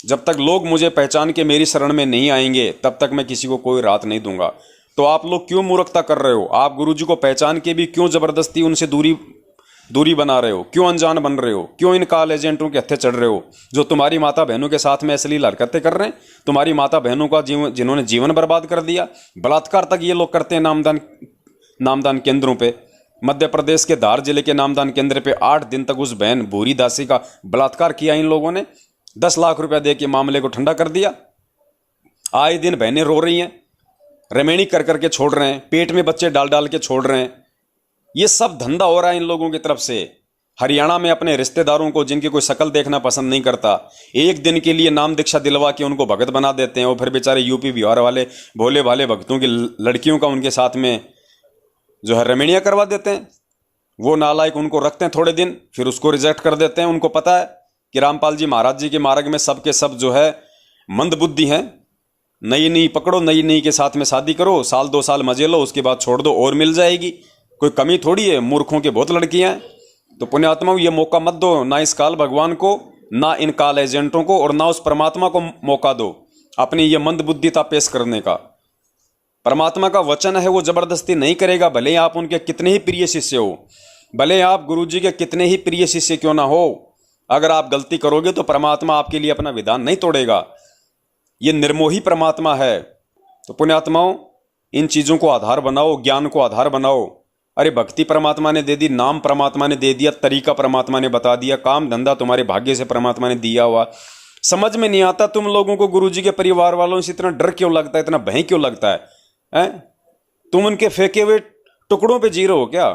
A: जब तक लोग मुझे पहचान के मेरी शरण में नहीं आएंगे तब तक मैं किसी को कोई राहत नहीं दूंगा। तो आप लोग क्यों मूर्खता कर रहे हो? आप गुरुजी को पहचान के भी क्यों जबरदस्ती उनसे दूरी बना रहे हो? क्यों अनजान बन रहे हो? क्यों इन काल एजेंटों के हत्थे चढ़ रहे हो जो तुम्हारी माता बहनों के साथ में अश्लील हरकतें कर रहे हैं? तुम्हारी माता बहनों का जिन्होंने जीवन बर्बाद कर दिया। बलात्कार तक ये लोग करते हैं नामदान केंद्रों पे। मध्य प्रदेश के धार जिले के नामदान केंद्र पे 8 दिन तक उस बहन भूरी दासी का बलात्कार किया इन लोगों ने। 10 लाख रुपया दे के मामले को ठंडा कर दिया। आए दिन बहनें रो रही हैं, रेमेणी कर करके छोड़ रहे हैं, पेट में बच्चे डाल डाल के छोड़ रहे हैं। ये सब धंधा हो रहा है इन लोगों की तरफ से। हरियाणा में अपने रिश्तेदारों को जिनकी कोई शक्ल देखना पसंद नहीं करता, एक दिन के लिए नाम दीक्षा दिलवा के उनको भगत बना देते हैं। और फिर बेचारे यूपी बिहार वाले भोले भाले भक्तों की लड़कियों का उनके साथ में जो है रेमेणियां करवा देते हैं। वो नालायक उनको रखते हैं थोड़े दिन, फिर उसको रिजेक्ट कर देते हैं। उनको पता है कि रामपाल जी महाराज जी के मार्ग में सब के सब जो है मंद बुद्धि हैं। नई पकड़ो, नई के साथ में शादी करो, 1-2 साल मजे लो, उसके बाद छोड़ दो और मिल जाएगी। कोई कमी थोड़ी है, मूर्खों के बहुत लड़कियां हैं। तो पुण्यात्माओं, ये मौका मत दो ना इस काल भगवान को, ना इन काल एजेंटों को, और ना उस परमात्मा को मौका दो अपनी ये मंद बुद्धिता पेश करने का। परमात्मा का वचन है, वो जबरदस्ती नहीं करेगा। भले ही आप उनके कितने ही प्रिय शिष्य हो, भले आप गुरुजी के कितने ही प्रिय शिष्य क्यों ना हो, अगर आप गलती करोगे तो परमात्मा आपके लिए अपना विधान नहीं तोड़ेगा। ये निर्मोही परमात्मा है। तो पुण्यात्माओं, इन चीजों को आधार बनाओ, ज्ञान को आधार बनाओ। अरे भक्ति परमात्मा ने दे दी, नाम परमात्मा ने दे दिया, तरीका परमात्मा ने बता दिया, काम धंधा तुम्हारे भाग्य से परमात्मा ने दिया हुआ। समझ में नहीं आता तुम लोगों को गुरुजी के परिवार वालों से इतना डर क्यों लगता है, इतना भय क्यों लगता है? तुम उनके फेंके हुए टुकड़ों पे जी रहे हो क्या?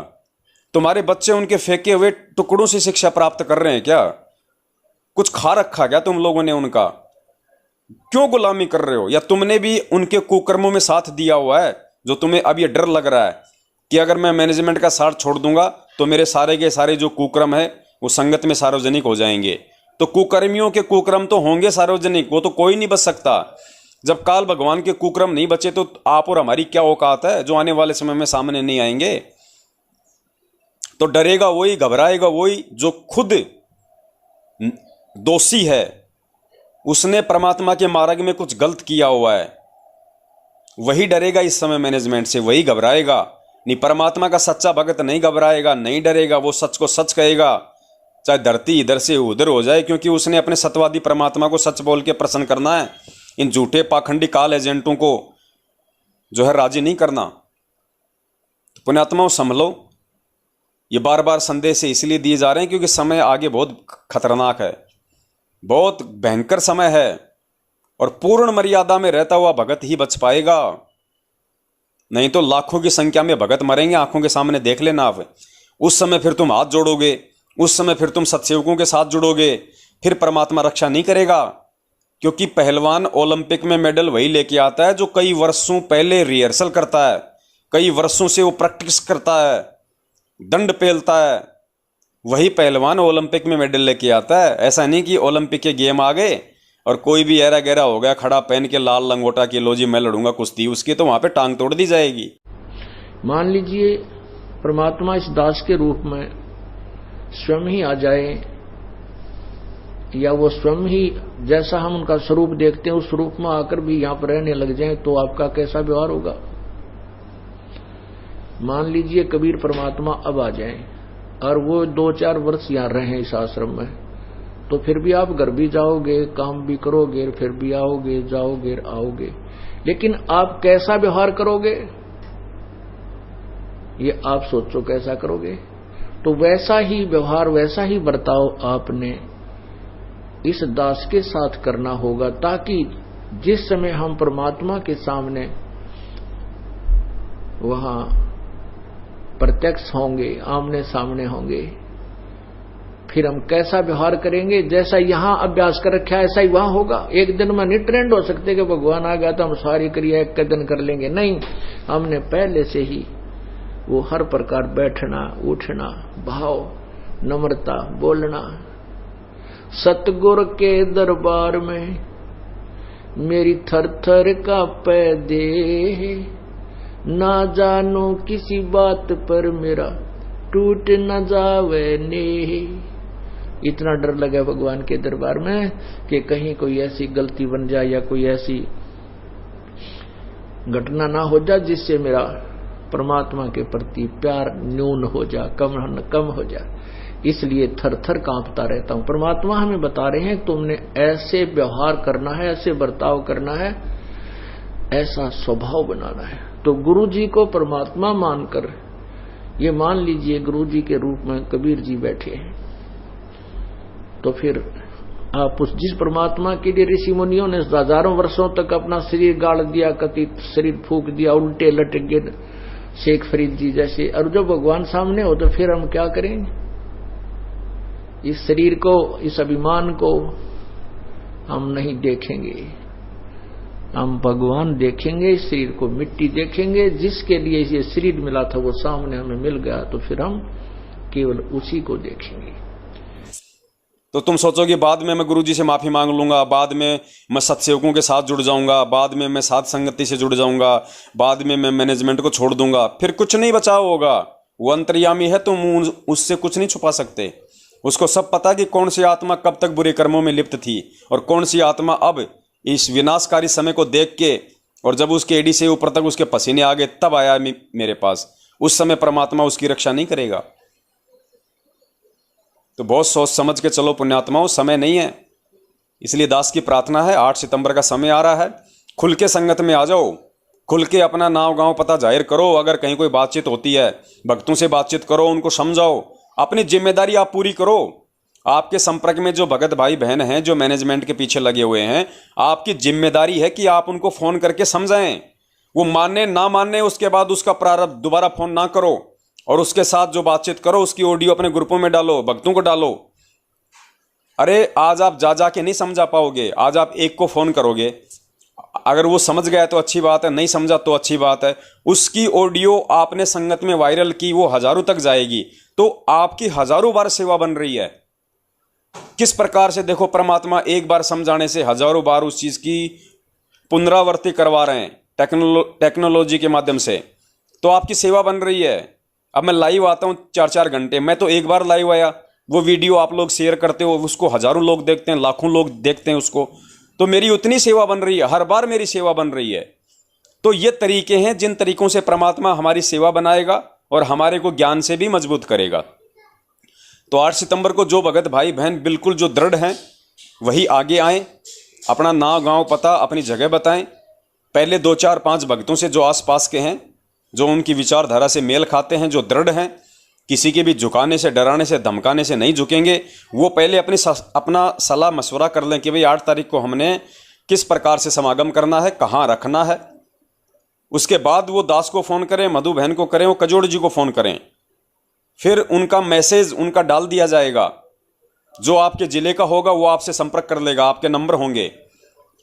A: तुम्हारे बच्चे उनके फेंके हुए टुकड़ों से शिक्षा प्राप्त कर रहे हैं क्या? कुछ खा रखा क्या तुम लोगों ने उनका? क्यों गुलामी कर रहे हो? या तुमने भी उनके कुकर्मों में साथ दिया हुआ है, जो तुम्हें अब ये डर लग रहा है कि अगर मैं मैनेजमेंट का साथ छोड़ दूंगा तो मेरे सारे के सारे जो कुकर्म है वो संगत में सार्वजनिक हो जाएंगे। तो कुकर्मियों के कुकर्म तो होंगे सार्वजनिक, वो तो कोई नहीं बच सकता। जब काल भगवान के कुकर्म नहीं बचे तो आप और हमारी क्या औकात है जो आने वाले समय में सामने नहीं आएंगे? तो डरेगा वही, घबराएगा वही जो खुद दोषी है, उसने परमात्मा के मार्ग में कुछ गलत किया हुआ है। वही डरेगा इस समय मैनेजमेंट से, वही घबराएगा। नहीं, परमात्मा का सच्चा भक्त नहीं घबराएगा, नहीं डरेगा, वो सच को सच कहेगा, चाहे धरती इधर से उधर हो जाए, क्योंकि उसने अपने सत्यवादी परमात्मा को सच बोल के प्रसन्न करना है। इन झूठे पाखंडी काल एजेंटों को जो है राजी नहीं करना। तो पुण्यात्माओं संभलो। ये बार बार संदेश इसलिए दिए जा रहे हैं क्योंकि समय आगे बहुत खतरनाक है, बहुत भयंकर समय है, और पूर्ण मर्यादा में रहता हुआ भगत ही बच पाएगा। नहीं तो लाखों की संख्या में भगत मरेंगे, आंखों के सामने देख लेना आप। उस समय फिर तुम हाथ जोड़ोगे, उस समय फिर तुम सत्सेवकों के साथ जुड़ोगे, फिर परमात्मा रक्षा नहीं करेगा। क्योंकि पहलवान ओलंपिक में मेडल वही लेके आता है जो कई वर्षों पहले रिहर्सल करता है, कई वर्षों से वो प्रैक्टिस करता है, दंड पेलता है। वही पहलवान ओलंपिक में मेडल लेके आता है। ऐसा नहीं कि ओलंपिक के गेम आ गए और कोई भी ऐरा गहरा हो गया खड़ा पहन के लाल लंगोटा की, लो जी मैं लड़ूंगा कुश्ती, उसकी तो वहां पे टांग तोड़ दी जाएगी।
B: मान लीजिए परमात्मा इस दास के रूप में स्वयं ही आ जाए, या वो स्वयं ही जैसा हम उनका स्वरूप देखते हैं उस स्वरूप में आकर भी यहां पर रहने लग जाए, तो आपका कैसा व्यवहार होगा? मान लीजिए कबीर परमात्मा अब आ जाए और वो 2-4 वर्ष यहां रहे इस आश्रम में, तो फिर भी आप घर भी जाओगे, काम भी करोगे, फिर भी आओगे, जाओगे, आओगे, लेकिन आप कैसा व्यवहार करोगे ये आप सोचो, कैसा करोगे। तो वैसा ही व्यवहार, वैसा ही बर्ताव आपने इस दास के साथ करना होगा, ताकि जिस समय हम परमात्मा के सामने वहां प्रत्यक्ष होंगे, आमने सामने होंगे, फिर हम कैसा व्यवहार करेंगे, जैसा यहां अभ्यास कर रखा है ऐसा ही वहां होगा। एक दिन में नहीं ट्रेंड हो सकते कि भगवान आ गया तो हम सारी क्रिया एक दिन कर लेंगे, नहीं, हमने पहले से ही वो हर प्रकार बैठना, उठना, भाव, नम्रता, बोलना। सतगुर के दरबार में मेरी थर थर कांपे देह, ना जानो किसी बात पर मेरा टूट न जावे नेह। इतना डर लगा भगवान के दरबार में कि कहीं कोई ऐसी गलती बन जाए या कोई ऐसी घटना ना हो जाए जिससे मेरा परमात्मा के प्रति प्यार न्यून हो जाए, कम हो जाए। इसलिए थर थर कांपता रहता हूं। परमात्मा हमें बता रहे हैं तुमने ऐसे व्यवहार करना है, ऐसे बर्ताव करना है, ऐसा स्वभाव बनाना है। तो गुरु जी को परमात्मा मानकर, ये मान लीजिए गुरु जी के रूप में कबीर जी बैठे हैं, तो फिर आप उस जिस परमात्मा के लिए ऋषि मुनियों ने हजारों वर्षों तक अपना शरीर गाड़ दिया, कथित शरीर फूंक दिया, उल्टे लटक गए शेख फरीद जी जैसे, और जब भगवान सामने हो तो फिर हम क्या करेंगे? इस शरीर को, इस अभिमान को हम नहीं देखेंगे, हम भगवान देखेंगे। इस शरीर को मिट्टी देखेंगे, जिसके लिए ये शरीर मिला था वो सामने हमें मिल गया, तो फिर हम केवल उसी को देखेंगे।
A: तो तुम सोचोगे बाद में मैं गुरुजी से माफी मांग लूंगा, बाद में मैं सत्सेवकों के साथ जुड़ जाऊंगा, बाद में मैं साध संगति से जुड़ जाऊंगा, बाद में मैं मैनेजमेंट को छोड़ दूंगा, फिर कुछ नहीं बचा होगा। वो अंतर्यामी है, तुम उससे कुछ नहीं छुपा सकते। उसको सब पता कि कौन सी आत्मा कब तक बुरे कर्मों में लिप्त थी और कौन सी आत्मा अब इस विनाशकारी समय को देख के, और जब उसके एडी से ऊपर तक उसके पसीने आ गए तब आया मेरे पास, उस समय परमात्मा उसकी रक्षा नहीं करेगा। तो बहुत सोच समझ के चलो पुण्यात्माओं, समय नहीं है। इसलिए दास की प्रार्थना है, 8 सितंबर का समय आ रहा है, खुल के संगत में आ जाओ, खुल के अपना नाम गांव पता जाहिर करो। अगर कहीं कोई बातचीत होती है, भक्तों से बातचीत करो, उनको समझाओ, अपनी जिम्मेदारी आप पूरी करो। आपके संपर्क में जो भगत भाई बहन हैं, जो मैनेजमेंट के पीछे लगे हुए हैं, आपकी जिम्मेदारी है कि आप उनको फोन करके समझाएं। वो मानने ना मानने, उसके बाद उसका प्रारंभ दोबारा फोन ना करो, और उसके साथ जो बातचीत करो उसकी ऑडियो अपने ग्रुपों में डालो, भक्तों को डालो। अरे आज आप जा के नहीं समझा पाओगे, आज आप एक को फोन करोगे, अगर वो समझ गया तो अच्छी बात है, नहीं समझा तो अच्छी बात है। उसकी ऑडियो आपने संगत में वायरल की, वो हजारों तक जाएगी, तो आपकी हजारों बार सेवा बन रही है। किस प्रकार से देखो, परमात्मा एक बार समझाने से हजारों बार उस चीज की पुनरावृत्ति करवा रहे हैं टेक्नोलॉजी के माध्यम से, तो आपकी सेवा बन रही है। अब मैं लाइव आता हूं 4-4 घंटे, मैं तो एक बार लाइव आया, वो वीडियो आप लोग शेयर करते हो, उसको हजारों लोग देखते हैं, लाखों लोग देखते हैं उसको, तो मेरी उतनी सेवा बन रही है, हर बार मेरी सेवा बन रही है। तो ये तरीके हैं जिन तरीकों से परमात्मा हमारी सेवा बनाएगा और हमारे को ज्ञान से भी मजबूत करेगा। तो 8 सितंबर को जो भगत भाई बहन बिल्कुल जो दृढ़ हैं वही आगे आएं, अपना नाम गांव पता अपनी जगह बताएं। पहले 2-4-5 भक्तों से जो आसपास के हैं, जो उनकी विचारधारा से मेल खाते हैं, जो दृढ़ हैं, किसी के भी झुकाने से, डराने से, धमकाने से नहीं झुकेंगे, वो पहले अपना सलाह मशवरा कर लें कि भाई 8 तारीख को हमने किस प्रकार से समागम करना है, कहाँ रखना है। उसके बाद वो दास को फ़ोन करें, मधु बहन को करें, वो कजोड़ जी को फ़ोन करें, फिर उनका मैसेज उनका डाल दिया जाएगा। जो आपके ज़िले का होगा वो आपसे संपर्क कर लेगा, आपके नंबर होंगे,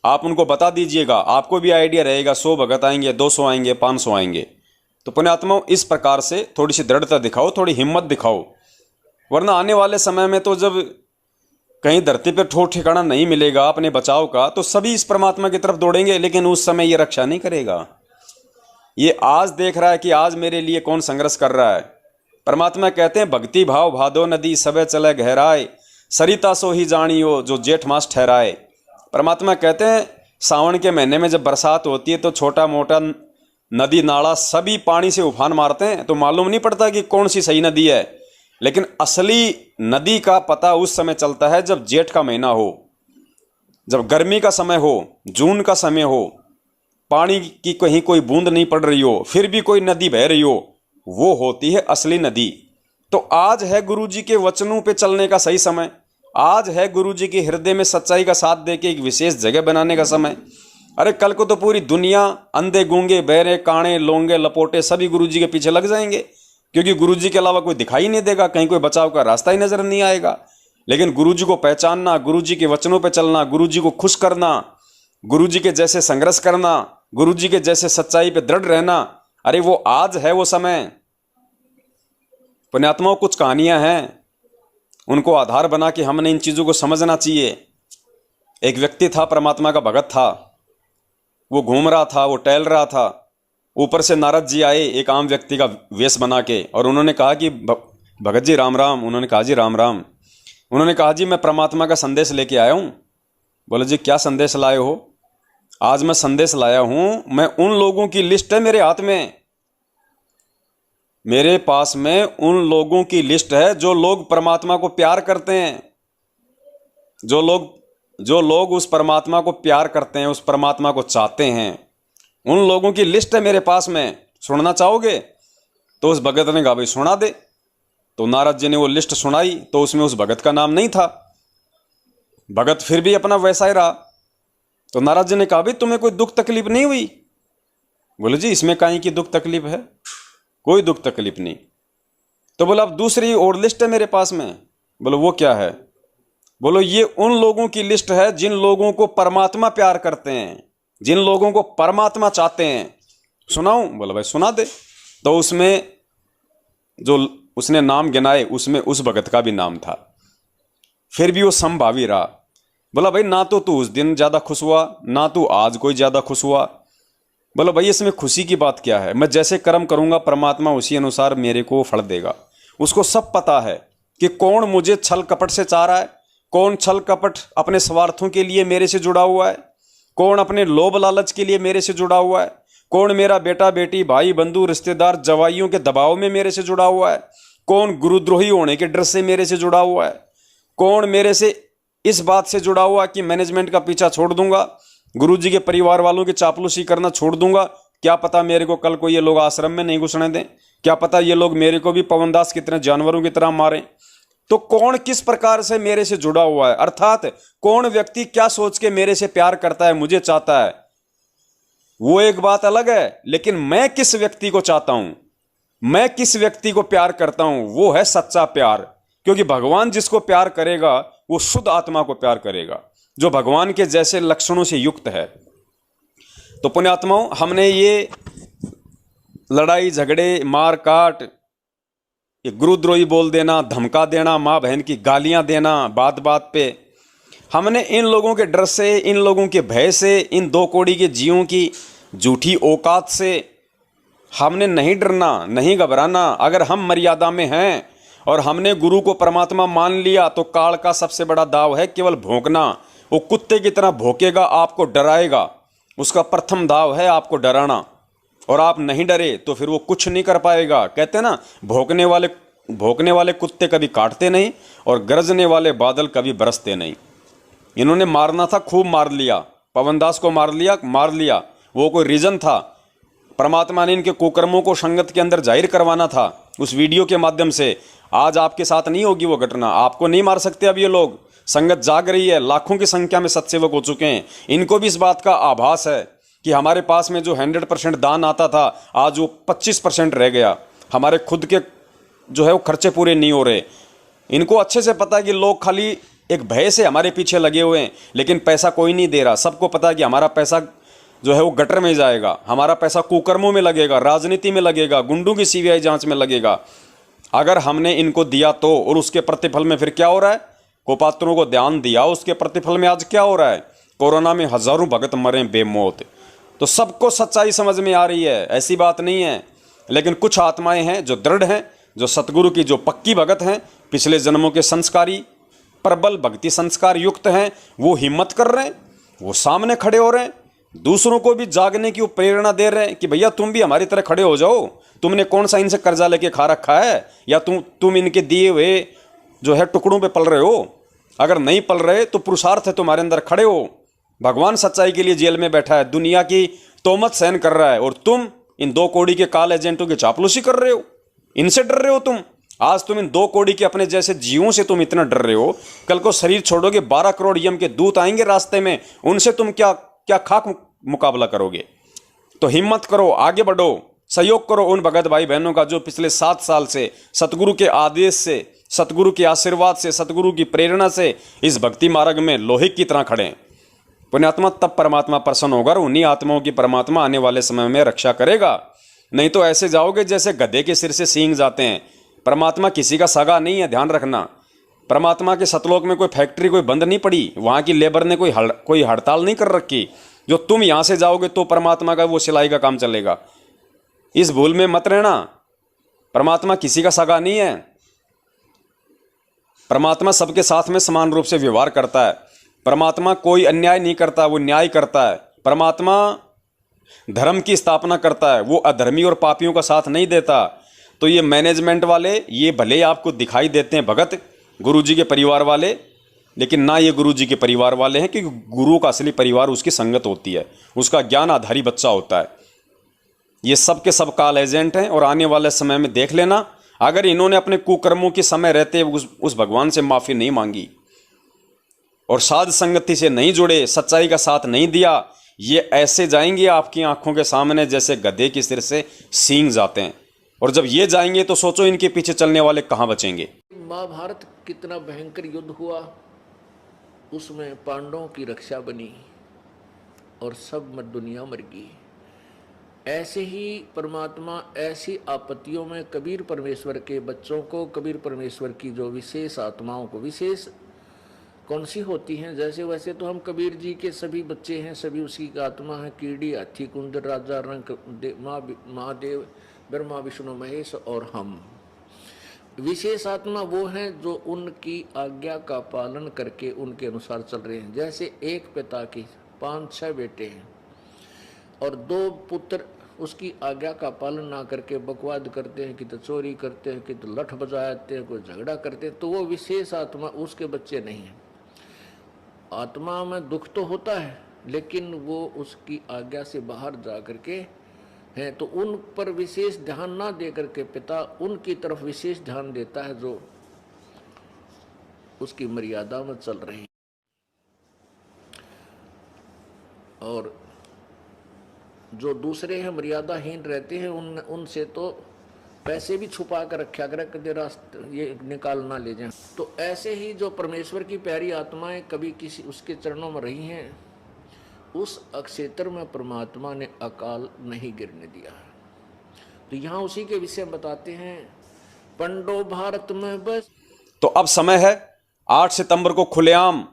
A: आप उनको बता दीजिएगा, आपको भी आइडिया रहेगा। 100 भगत आएंगे, 200 आएंगे, 500 आएंगे। तो पुण्यात्माओं, इस प्रकार से थोड़ी सी दृढ़ता दिखाओ, थोड़ी हिम्मत दिखाओ, वरना आने वाले समय में तो जब कहीं धरती पर ठोर ठिकाना नहीं मिलेगा अपने बचाव का, तो सभी इस परमात्मा की तरफ दौड़ेंगे, लेकिन उस समय ये रक्षा नहीं करेगा। ये आज देख रहा है कि आज मेरे लिए कौन संघर्ष कर रहा है। परमात्मा कहते हैं, भक्ति भाव भादो नदी सबे चले गहराए, सरिता सो ही जानियो जो जेठ मास ठहराए। परमात्मा कहते हैं, सावन के महीने में जब बरसात होती है तो छोटा मोटा नदी नाला सभी पानी से उफान मारते हैं, तो मालूम नहीं पड़ता कि कौन सी सही नदी है। लेकिन असली नदी का पता उस समय चलता है जब जेठ का महीना हो, जब गर्मी का समय हो, जून का समय हो, पानी की कहीं कोई बूंद नहीं पड़ रही हो, फिर भी कोई नदी बह रही हो, वो होती है असली नदी। तो आज है गुरुजी के वचनों पे चलने का सही समय। आज है गुरुजी के हृदय में सच्चाई का साथ देके एक विशेष जगह बनाने का समय। अरे कल को तो पूरी दुनिया, अंधे गूंगे बहरे काणे लोंगे लपोटे, सभी गुरुजी के पीछे लग जाएंगे, क्योंकि गुरुजी के अलावा कोई दिखाई नहीं देगा, कहीं कोई बचाव का रास्ता ही नजर नहीं आएगा। लेकिन गुरुजी को पहचानना, गुरुजी के वचनों पे चलना, गुरुजी को खुश करना, गुरुजी के जैसे संघर्ष करना, गुरुजी के जैसे सच्चाई पे दृढ़ रहना, अरे वो आज है वो समय। पुण्यात्माओं, कुछ कहानियां हैं, उनको आधार बना के हमने इन चीजों को समझना चाहिए। एक व्यक्ति था, परमात्मा का भगत था, वो घूम रहा था, वो टहल रहा था। ऊपर से नारद जी आए एक आम व्यक्ति का वेश बना के, और उन्होंने कहा कि भगत जी राम राम। उन्होंने कहा जी राम राम। उन्होंने कहा जी मैं परमात्मा का संदेश लेके आया हूं। बोले जी क्या संदेश लाए हो? आज मैं संदेश लाया हूं, मैं उन लोगों की लिस्ट है मेरे हाथ में, मेरे पास में उन लोगों की लिस्ट है जो लोग परमात्मा को प्यार करते हैं, जो लोग उस परमात्मा को प्यार करते हैं, उस परमात्मा को चाहते हैं, उन लोगों की लिस्ट है मेरे पास में। सुनना चाहोगे? तो उस भगत ने कहा भाई सुना दे। तो नारद जी ने वो लिस्ट सुनाई, तो उसमें उस भगत का नाम नहीं था। भगत फिर भी अपना वैसा ही रहा। तो नारद जी ने कहा भाई तुम्हें कोई दुख तकलीफ नहीं हुई? बोले जी इसमें काहे की दुख तकलीफ है, कोई दुख तकलीफ नहीं। तो बोला अब दूसरी और लिस्ट है मेरे पास में। बोलो वो क्या है? बोलो ये उन लोगों की लिस्ट है जिन लोगों को परमात्मा प्यार करते हैं, जिन लोगों को परमात्मा चाहते हैं। सुनाऊं? बोला भाई सुना दे। तो उसमें जो उसने नाम गिनाए, उसमें उस भगत का भी नाम था। फिर भी वो समभावी रहा। बोला भाई ना तो तू उस दिन ज्यादा खुश हुआ, ना तू आज कोई ज्यादा खुश हुआ। बोलो भाई इसमें खुशी की बात क्या है? मैं जैसे कर्म करूंगा परमात्मा उसी अनुसार मेरे को फल देगा। उसको सब पता है कि कौन मुझे छल कपट से चाह रहा है, कौन छल कपट अपने स्वार्थों के लिए मेरे से जुड़ा हुआ है, कौन अपने लोभ लालच के लिए मेरे से जुड़ा हुआ है, कौन मेरा बेटा बेटी भाई बंधु रिश्तेदार जवाइयों के दबाव में मेरे से जुड़ा हुआ है, कौन गुरुद्रोही होने के डर से मेरे से जुड़ा हुआ है, कौन मेरे से इस बात से जुड़ा हुआ कि मैनेजमेंट का पीछा छोड़ दूंगा, गुरुजी के परिवार वालों की चापलूसी करना छोड़ दूंगा। क्या पता मेरे को कल को ये लोग आश्रम में नहीं घुसने दें, क्या पता ये लोग मेरे को भी पवनदास की तरह जानवरों की तरह मारें। तो कौन किस प्रकार से मेरे से जुड़ा हुआ है, अर्थात कौन व्यक्ति क्या सोच के मेरे से प्यार करता है, मुझे चाहता है, वो एक बात अलग है। लेकिन मैं किस व्यक्ति को चाहता हूं, मैं किस व्यक्ति को प्यार करता हूं, वो है सच्चा प्यार। क्योंकि भगवान जिसको प्यार करेगा वो शुद्ध आत्मा को प्यार करेगा, जो भगवान के जैसे लक्षणों से युक्त है। तो पुण्यात्माओं, हमने ये लड़ाई झगड़े मार काट, ये गुरुद्रोही बोल देना, धमका देना, माँ बहन की गालियां देना बात बात पे, हमने इन लोगों के डर से, इन लोगों के भय से, इन दो कौड़ी के जीवों की झूठी औकात से हमने नहीं डरना, नहीं घबराना। अगर हम मर्यादा में हैं और हमने गुरु को परमात्मा मान लिया तो काल का सबसे बड़ा दाव है केवल भौंकना। वो कुत्ते की तरह भौंकेगा, आपको डराएगा। उसका प्रथम दाव है आपको डराना, और आप नहीं डरे तो फिर वो कुछ नहीं कर पाएगा। कहते हैं ना, भौंकने वाले कुत्ते कभी काटते नहीं और गरजने वाले बादल कभी बरसते नहीं। इन्होंने मारना था, खूब मार लिया, पवनदास को मार लिया। वो कोई रीजन था, परमात्मा ने इनके कुकर्मों को संगत के अंदर जाहिर करवाना था उस वीडियो के माध्यम से। आज आपके साथ नहीं होगी वो घटना, आपको नहीं मार सकते अब ये लोग। संगत जाग रही है, लाखों की संख्या में सत्सेवक हो चुके हैं। इनको भी इस बात का आभास है कि हमारे पास में जो 100% दान आता था, आज वो 25% रह गया। हमारे खुद के जो है वो खर्चे पूरे नहीं हो रहे। इनको अच्छे से पता है कि लोग खाली एक भय से हमारे पीछे लगे हुए हैं, लेकिन पैसा कोई नहीं दे रहा। सबको पता है कि हमारा पैसा जो है वो गटर में जाएगा, हमारा पैसा कुकर्मों में लगेगा, राजनीति में लगेगा, गुंडों की सीबीआई जांच में लगेगा। अगर हमने इनको दिया तो, और उसके प्रतिफल में फिर क्या हो रहा है, कुपात्रों को ध्यान दिया, उसके प्रतिफल में आज क्या हो रहा है, कोरोना में हजारों भगत मरे बेमौत। तो सबको सच्चाई समझ में आ रही है, ऐसी बात नहीं है। लेकिन कुछ आत्माएं हैं जो दृढ़ हैं, जो सतगुरु की जो पक्की भगत हैं, पिछले जन्मों के संस्कारी प्रबल भक्ति संस्कार युक्त हैं, वो हिम्मत कर रहे हैं, वो सामने खड़े हो रहे हैं, दूसरों को भी जागने की वो प्रेरणा दे रहे हैं कि भैया तुम भी हमारी तरह खड़े हो जाओ। तुमने कौन सा इनसे कर्जा लेके खा रखा है, या तुम इनके दिए हुए जो है टुकड़ों पे पल रहे हो। अगर नहीं पल रहे तो पुरुषार्थ है तुम्हारे अंदर, खड़े हो। भगवान सच्चाई के लिए जेल में बैठा है, दुनिया की तोहमत सहन कर रहा है, और तुम इन 2 कौड़ी के काल एजेंटों की चापलूसी कर रहे हो। इनसे डर रहे हो तुम। आज तुम इन 2 कौड़ी के अपने जैसे जीवों से तुम इतना डर रहे हो, कल को शरीर छोड़ोगे 12 करोड़ यम के दूत आएंगे रास्ते में, उनसे तुम क्या क्या खाक मुकाबला करोगे। तो हिम्मत करो, आगे बढ़ो, सहयोग करो उन भगत भाई बहनों का जो पिछले 7 साल से सतगुरु के आदेश से, सतगुरु के आशीर्वाद से, सतगुरु की प्रेरणा से इस भक्ति मार्ग में लोहे की तरह खड़े हैं। पुण्यात्मा, तब परमात्मा प्रसन्न होगा और उन्हीं आत्माओं की परमात्मा आने वाले समय में रक्षा करेगा। नहीं तो ऐसे जाओगे जैसे गधे के सिर से सींग जाते हैं। परमात्मा किसी का सगा नहीं है, ध्यान रखना। परमात्मा के सतलोक में कोई फैक्ट्री कोई बंद नहीं पड़ी, वहाँ की लेबर ने कोई हड़ताल नहीं कर रखी। जो तुम यहाँ से जाओगे तो परमात्मा का वो सिलाई का काम चलेगा। इस भूल में मत रहना। परमात्मा किसी का सगा नहीं है। परमात्मा सबके साथ में समान रूप से व्यवहार करता है। परमात्मा कोई अन्याय नहीं करता, वो न्याय करता है। परमात्मा धर्म की स्थापना करता है, वो अधर्मी और पापियों का साथ नहीं देता। तो ये मैनेजमेंट वाले, ये भले आपको दिखाई देते हैं भगत गुरुजी के परिवार वाले, लेकिन ना ये गुरुजी के परिवार वाले हैं, क्योंकि गुरु का असली परिवार उसकी संगत होती है, उसका ज्ञान आधारी बच्चा होता है। ये सब के सब काल एजेंट हैं, और आने वाले समय में देख लेना, अगर इन्होंने अपने कुकर्मों के समय रहते उस भगवान से माफ़ी नहीं मांगी और साध संगति से नहीं जुड़े, सच्चाई का साथ नहीं दिया, ये ऐसे जाएंगे आपकी आंखों के सामने जैसे गधे के सिर से सींग जाते हैं। और जब ये जाएंगे तो सोचो इनके पीछे चलने वाले कहाँ बचेंगे।
B: महाभारत कितना भयंकर युद्ध हुआ, उसमें पांडवों की रक्षा बनी और सब मत दुनिया मर गई। ऐसे ही परमात्मा ऐसी आपत्तियों में कबीर परमेश्वर के बच्चों को, कबीर परमेश्वर की जो विशेष आत्माओं को, विशेष कौन सी होती हैं, जैसे वैसे तो हम कबीर जी के सभी बच्चे हैं, सभी उसी की आत्मा है। कीड़ी, हाथी, कुंद, राजा, रंग, महादेव, ब्रह्मा, विष्णु, महेश और हम। विशेष आत्मा वो हैं जो उनकी आज्ञा का पालन करके उनके अनुसार चल रहे हैं। जैसे एक पिता की 5-6 बेटे हैं और 2 पुत्र उसकी आज्ञा का पालन ना करके बकवाद करते हैं, कि तो चोरी करते हैं, कि तो लठ बजाते हैं, कोई झगड़ा करते हैं, तो वो विशेष आत्मा उसके बच्चे नहीं हैं। आत्मा में दुख तो होता है, लेकिन वो उसकी आज्ञा से बाहर जा करके हैं, तो उन पर विशेष ध्यान ना दे करके पिता उनकी तरफ विशेष ध्यान देता है जो उसकी मर्यादा में चल रहे हैं। और जो दूसरे हैं मर्यादाहीन रहते हैं, उनसे तो पैसे भी छुपा कर रखा करे, कदे रास्ते ये निकाल ना ले जाएं। तो ऐसे ही जो परमेश्वर की प्यारी आत्माएं कभी किसी उसके चरणों में रही हैं, उस अक्षेत्र में परमात्मा ने अकाल नहीं गिरने दिया। तो यहाँ उसी के विषय बताते हैं, पंडो भारत में बस।
A: तो अब समय है 8 सितंबर को खुलेआम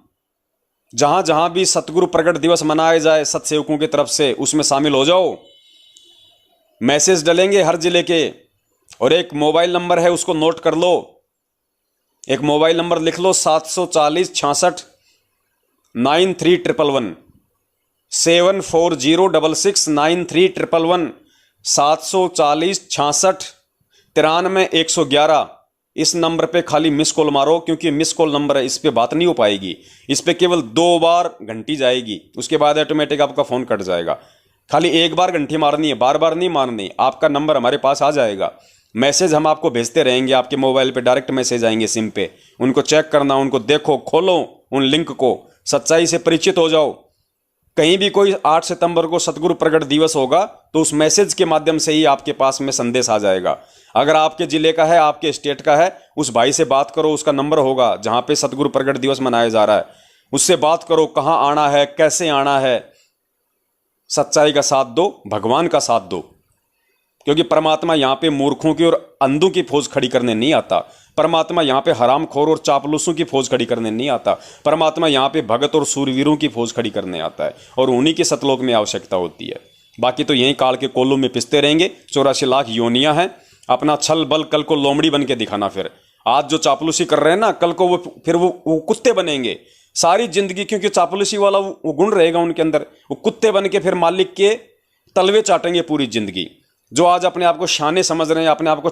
A: जहां जहां भी सतगुरु प्रकट दिवस मनाए जाए सत्सेवकों की तरफ से, उसमें शामिल हो जाओ। मैसेज डलेंगे हर जिले के, और एक मोबाइल नंबर है उसको नोट कर लो। एक मोबाइल नंबर लिख लो, 740 66 9311 74066 9311 740 66 93 111। इस नंबर पे खाली मिस कॉल मारो, क्योंकि मिस कॉल नंबर है, इस पे बात नहीं हो पाएगी। इस पे केवल 2 बार घंटी जाएगी, उसके बाद ऑटोमेटिक आपका फ़ोन कट जाएगा। खाली 1 बार घंटी मारनी है, बार बार नहीं मारनी। आपका नंबर हमारे पास आ जाएगा, मैसेज हम आपको भेजते रहेंगे, आपके मोबाइल पे डायरेक्ट मैसेज आएंगे सिम पे। उनको चेक करना, उनको देखो, खोलो उन लिंक को, सच्चाई से परिचित हो जाओ। कहीं भी कोई 8 सितंबर को सतगुरु प्रकट दिवस होगा तो उस मैसेज के माध्यम से ही आपके पास में संदेश आ जाएगा। अगर आपके जिले का है, आपके स्टेट का है, उस भाई से बात करो, उसका नंबर होगा जहां पे सतगुरु प्रकट दिवस मनाया जा रहा है, उससे बात करो, कहां आना है, कैसे आना है। सच्चाई का साथ दो, भगवान का साथ दो, क्योंकि परमात्मा यहां पे मूर्खों की और अंधों की फौज खड़ी करने नहीं आता। परमात्मा यहाँ पे हरामखोर और चापलूसों की फौज खड़ी करने नहीं आता। परमात्मा यहाँ पे भगत और सूरवीरों की फौज खड़ी करने आता है, और उन्हीं के सतलोक में आवश्यकता होती है। बाकी तो यहीं काल के कोलों में पिसते रहेंगे। 84 लाख योनियां हैं, अपना छल बल कल को लोमड़ी बन के दिखाना। फिर आज जो चापलूसी कर रहे हैं ना, कल को वो कुत्ते बनेंगे। सारी जिंदगी, क्योंकि चापलूसी वाला वो गुण रहेगा उनके अंदर, वो कुत्ते बन के फिर मालिक के तलवे चाटेंगे पूरी जिंदगी। जो आज अपने आप को शाने समझ रहे हैं, अपने आप को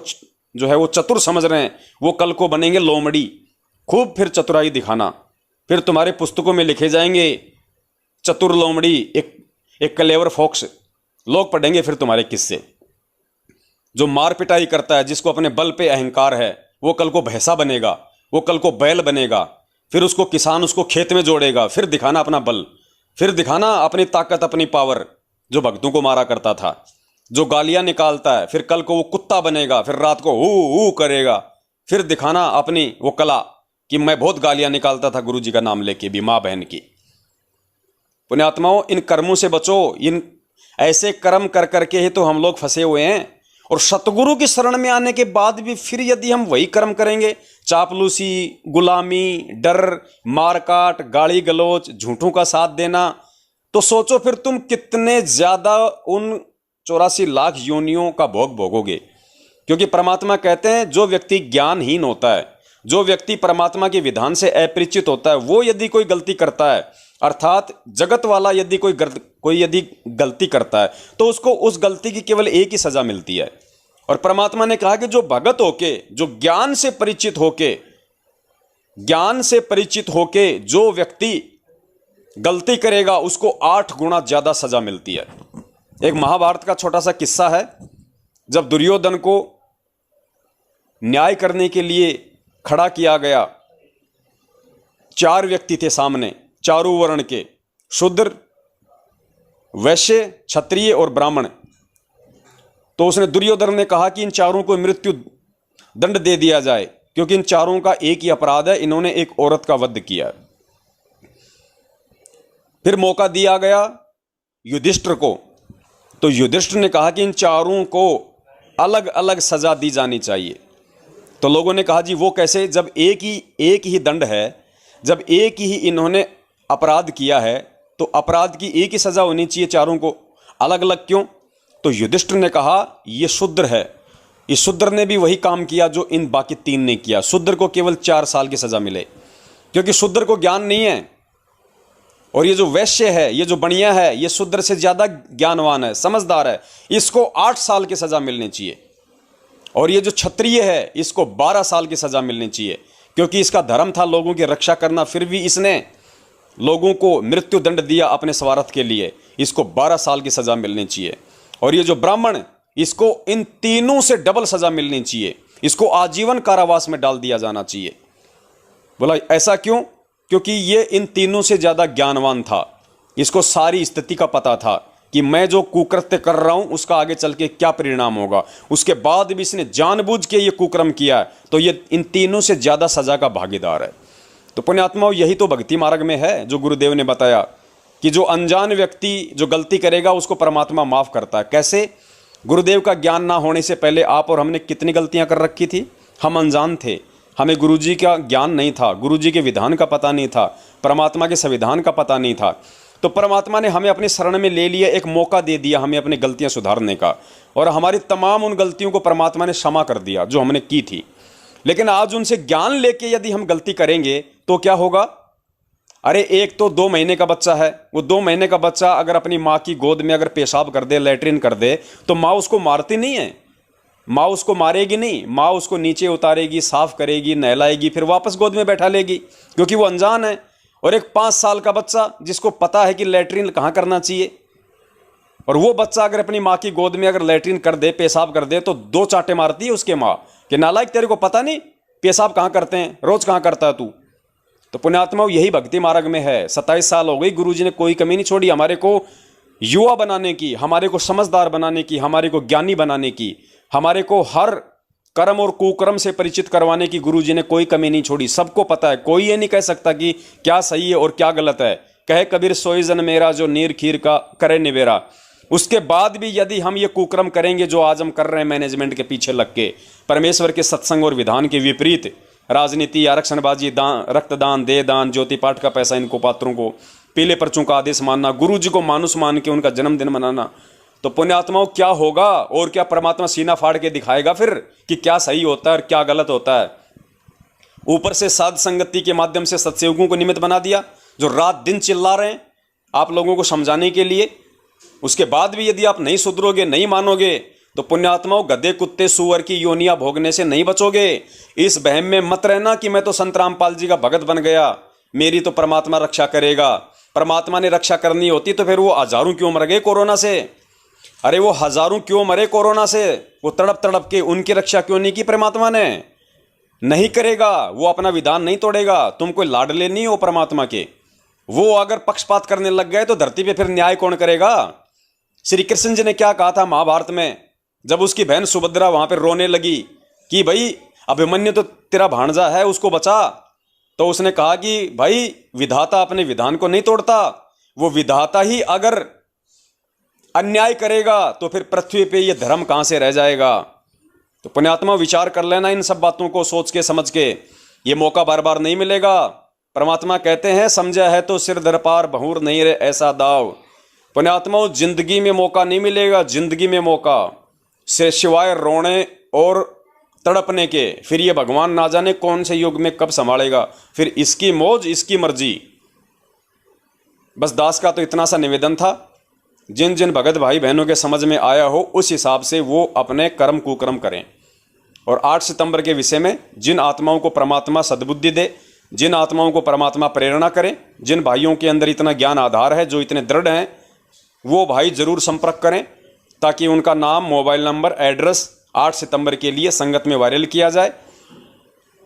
A: जो है वो चतुर समझ रहे हैं, वो कल को बनेंगे लोमड़ी। खूब फिर चतुराई दिखाना, फिर तुम्हारे पुस्तकों में लिखे जाएंगे चतुर लोमड़ी, एक क्लेवर फॉक्स। लोग पढ़ेंगे फिर तुम्हारे किस्से। जो मार पिटाई करता है, जिसको अपने बल पे अहंकार है, वो कल को भैंसा बनेगा, वो कल को बैल बनेगा। फिर उसको किसान उसको खेत में जोड़ेगा, फिर दिखाना अपना बल, फिर दिखाना अपनी ताकत, अपनी पावर। जो भक्तों को मारा करता था, जो गालियां निकालता है, फिर कल को वो कुत्ता बनेगा, फिर रात को हू करेगा। फिर दिखाना अपनी वो कला कि मैं बहुत गालियां निकालता था गुरु जी का नाम लेके भी, माँ बहन की। पुण्यात्माओं, इन कर्मों से बचो। इन ऐसे कर्म कर करके ही तो हम लोग फंसे हुए हैं। और सतगुरु की शरण में आने के बाद भी फिर यदि हम वही कर्म करेंगे, चापलूसी, गुलामी, डर, मारकाट, गाली गलौज, झूठों का साथ देना, तो सोचो फिर तुम कितने ज्यादा उन 84 लाख योनियों का भोग भोगोगे। क्योंकि परमात्मा कहते हैं जो व्यक्ति ज्ञानहीन होता है, जो व्यक्ति परमात्मा के विधान से अपरिचित होता है, वो यदि कोई गलती करता है, अर्थात जगत वाला यदि कोई यदि गलती करता है, तो उसको उस गलती की केवल एक ही सजा मिलती है। और परमात्मा ने कहा कि जो भगत होके, जो ज्ञान से परिचित होके जो व्यक्ति गलती करेगा, उसको 8 गुना ज्यादा सजा मिलती है। एक महाभारत का छोटा सा किस्सा है। जब दुर्योधन को न्याय करने के लिए खड़ा किया गया, 4 व्यक्ति थे सामने, चारों वर्ण के, शूद्र, वैश्य, क्षत्रिय और ब्राह्मण। तो उसने, दुर्योधन ने कहा कि इन चारों को मृत्यु दंड दे दिया जाए, क्योंकि इन चारों का एक ही अपराध है, इन्होंने एक औरत का वध किया। फिर मौका दिया गया युधिष्ठिर को, तो युधिष्ठिर ने कहा कि इन चारों को अलग अलग सजा दी जानी चाहिए। तो लोगों ने कहा जी वो कैसे, जब एक ही दंड है, जब एक ही इन्होंने अपराध किया है, तो अपराध की एक ही सजा होनी चाहिए, चारों को अलग अलग क्यों? तो युधिष्ठिर ने कहा ये शूद्र है, इस शूद्र ने भी वही काम किया जो इन बाकी 3 ने किया। शूद्र को केवल 4 साल की सजा मिले, क्योंकि शूद्र को ज्ञान नहीं है। और ये जो वैश्य है, ये जो बनिया है, ये शूद्र से ज्यादा ज्ञानवान है, समझदार है, इसको 8 साल की सजा मिलनी चाहिए। और ये जो क्षत्रिय है, इसको 12 साल की सजा मिलनी चाहिए, क्योंकि इसका धर्म था लोगों की रक्षा करना, फिर भी इसने लोगों को मृत्यु दंड दिया अपने स्वार्थ के लिए, इसको 12 साल की सजा मिलनी चाहिए। और ये जो ब्राह्मण, इसको इन तीनों से डबल सजा मिलनी चाहिए, इसको आजीवन कारावास में डाल दिया जाना चाहिए। बोला ऐसा क्यों? क्योंकि ये इन तीनों से ज्यादा ज्ञानवान था, इसको सारी स्थिति का पता था कि मैं जो कुकृत्य कर रहा हूं उसका आगे चल के क्या परिणाम होगा। उसके बाद भी इसने जानबूझ के ये कुकर्म किया है, तो ये इन तीनों से ज्यादा सजा का भागीदार है। तो पुण्यात्माओं, यही तो भक्ति मार्ग में है, जो गुरुदेव ने बताया कि जो अनजान व्यक्ति जो गलती करेगा उसको परमात्मा माफ करता है। कैसे? गुरुदेव का ज्ञान ना होने से पहले आप और हमने कितनी गलतियां कर रखी थी। हम अनजान थे, हमें गुरुजी का ज्ञान नहीं था, गुरुजी के विधान का पता नहीं था, परमात्मा के संविधान का पता नहीं था। तो परमात्मा ने हमें अपनी शरण में ले लिया, एक मौका दे दिया हमें अपनी गलतियां सुधारने का, और हमारी तमाम उन गलतियों को परमात्मा ने क्षमा कर दिया जो हमने की थी। लेकिन आज उनसे ज्ञान लेके यदि हम गलती करेंगे तो क्या होगा? अरे एक तो 2 महीने का बच्चा है, वो 2 महीने का बच्चा अगर अपनी माँ की गोद में अगर पेशाब कर दे, लैट्रिन कर दे, तो माँ उसको मारती नहीं है, माँ उसको मारेगी नहीं, माँ उसको नीचे उतारेगी, साफ करेगी, नहलाएगी, फिर वापस गोद में बैठा लेगी, क्योंकि वो अनजान है। और एक 5 साल का बच्चा जिसको पता है कि लैट्रिन कहाँ करना चाहिए, और वो बच्चा अगर अपनी माँ की गोद में अगर लैट्रिन कर दे, पेशाब कर दे, तो 2 चांटे मारती है उसके माँ कि नालायक, तेरे को पता नहीं पेशाब कहाँ करते हैं, रोज कहाँ करता है तू। तो पुण्यात्माओं, यही भक्ति मार्ग में है। 27 साल हो गई, गुरुजी ने कोई कमी नहीं छोड़ी हमारे को युवा बनाने की, हमारे को समझदार बनाने की, हमारे को ज्ञानी बनाने की, हमारे को हर कर्म और कुकर्म से परिचित करवाने की गुरुजी ने कोई कमी नहीं छोड़ी। सबको पता है, कोई ये नहीं कह सकता कि क्या सही है और क्या गलत है। कहे कबीर सोई जन मेरा, जो नीर खीर का करे निवेरा। उसके बाद भी यदि हम ये कुकर्म करेंगे जो आज हम कर रहे हैं, मैनेजमेंट के पीछे लग के, परमेश्वर के सत्संग और विधान के विपरीत, राजनीति, आरक्षणबाजी, दान, रक्तदान, दे दान, ज्योति पाठ का पैसा इनको पात्रों को, पीले पर्चों का आदेश मानना, गुरु जी को मानुस मान के उनका जन्मदिन मनाना, तो पुण्यात्माओं क्या होगा? और क्या परमात्मा सीना फाड़ के दिखाएगा फिर कि क्या सही होता है और क्या गलत होता है? ऊपर से साध संगति के माध्यम से सत्संगों को निमित्त बना दिया जो रात दिन चिल्ला रहे हैं आप लोगों को समझाने के लिए। उसके बाद भी यदि आप नहीं सुधरोगे, नहीं मानोगे, तो पुण्यात्माओं गधे कुत्ते सूअर की योनियां भोगने से नहीं बचोगे। इस बहम में मत रहना कि मैं तो संत रामपाल जी का भगत बन गया, मेरी तो परमात्मा रक्षा करेगा। परमात्मा ने रक्षा करनी होती तो फिर वो हजारों क्यों मर गए कोरोना से? अरे वो हजारों क्यों मरे कोरोना से? वो तड़प तड़प के, उनकी रक्षा क्यों नहीं की परमात्मा ने? नहीं करेगा, वो अपना विधान नहीं तोड़ेगा। तुम कोई लाडले नहीं हो परमात्मा के। वो अगर पक्षपात करने लग गए तो धरती पे फिर न्याय कौन करेगा? श्री कृष्ण जी ने क्या कहा था महाभारत में, जब उसकी बहन सुभद्रा वहां पर रोने लगी कि भाई अभिमन्यु तो तेरा भांजा है, उसको बचा, तो उसने कहा कि भाई विधाता अपने विधान को नहीं तोड़ता। वो विधाता ही अगर अन्याय करेगा तो फिर पृथ्वी पे ये धर्म कहां से रह जाएगा? तो पुण्यात्मा विचार कर लेना इन सब बातों को सोच के समझ के। ये मौका बार बार नहीं मिलेगा। परमात्मा कहते हैं समझा है तो सिर दर पार बहुर नहीं रे ऐसा दाव। पुण्यात्माओं जिंदगी में मौका नहीं मिलेगा, जिंदगी में मौका से सिवाय रोने और तड़पने के। फिर ये भगवान ना जाने कौन से युग में कब संभालेगा, फिर इसकी मौज इसकी मर्जी। बस दास का तो इतना सा निवेदन था, जिन जिन भगत भाई बहनों के समझ में आया हो उस हिसाब से वो अपने कर्म कुकर्म करें। और 8 सितंबर के विषय में जिन आत्माओं को परमात्मा सद्बुद्धि दे, जिन आत्माओं को परमात्मा प्रेरणा करे, जिन भाइयों के अंदर इतना ज्ञान आधार है, जो इतने दृढ़ हैं, वो भाई जरूर संपर्क करें ताकि उनका नाम, मोबाइल नंबर, एड्रेस 8 सितंबर के लिए संगत में वायरल किया जाए।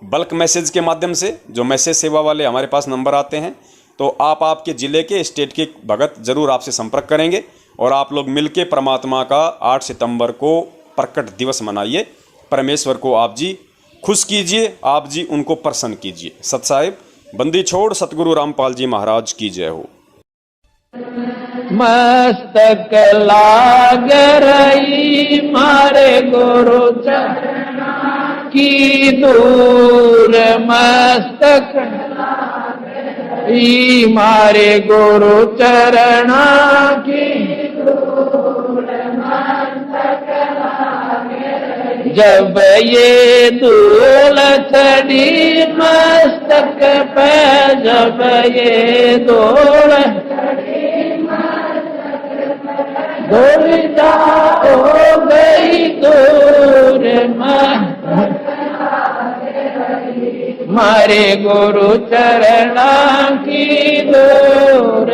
A: बल्क मैसेज के माध्यम से जो मैसेज सेवा वाले हमारे पास नंबर आते हैं, तो आप आपके ज़िले के, स्टेट के भगत जरूर आपसे संपर्क करेंगे और आप लोग मिलके परमात्मा का 8 सितंबर को प्रकट दिवस मनाइए। परमेश्वर को आप जी खुश कीजिए, आप जी उनको प्रसन्न कीजिए। सत साहिब बंदी छोड़ सतगुरु रामपाल जी महाराज की जय हो।
B: मस्तक लाग रही मारे गुरु चरण की दूर, मस्तक मारे गुरु चरण की दूर, मस्तक जब ये धूल चढ़ी मस्तक पे, जब ये धूल धूलिता हो गई दूर, मारे गुरु चरण की दूर।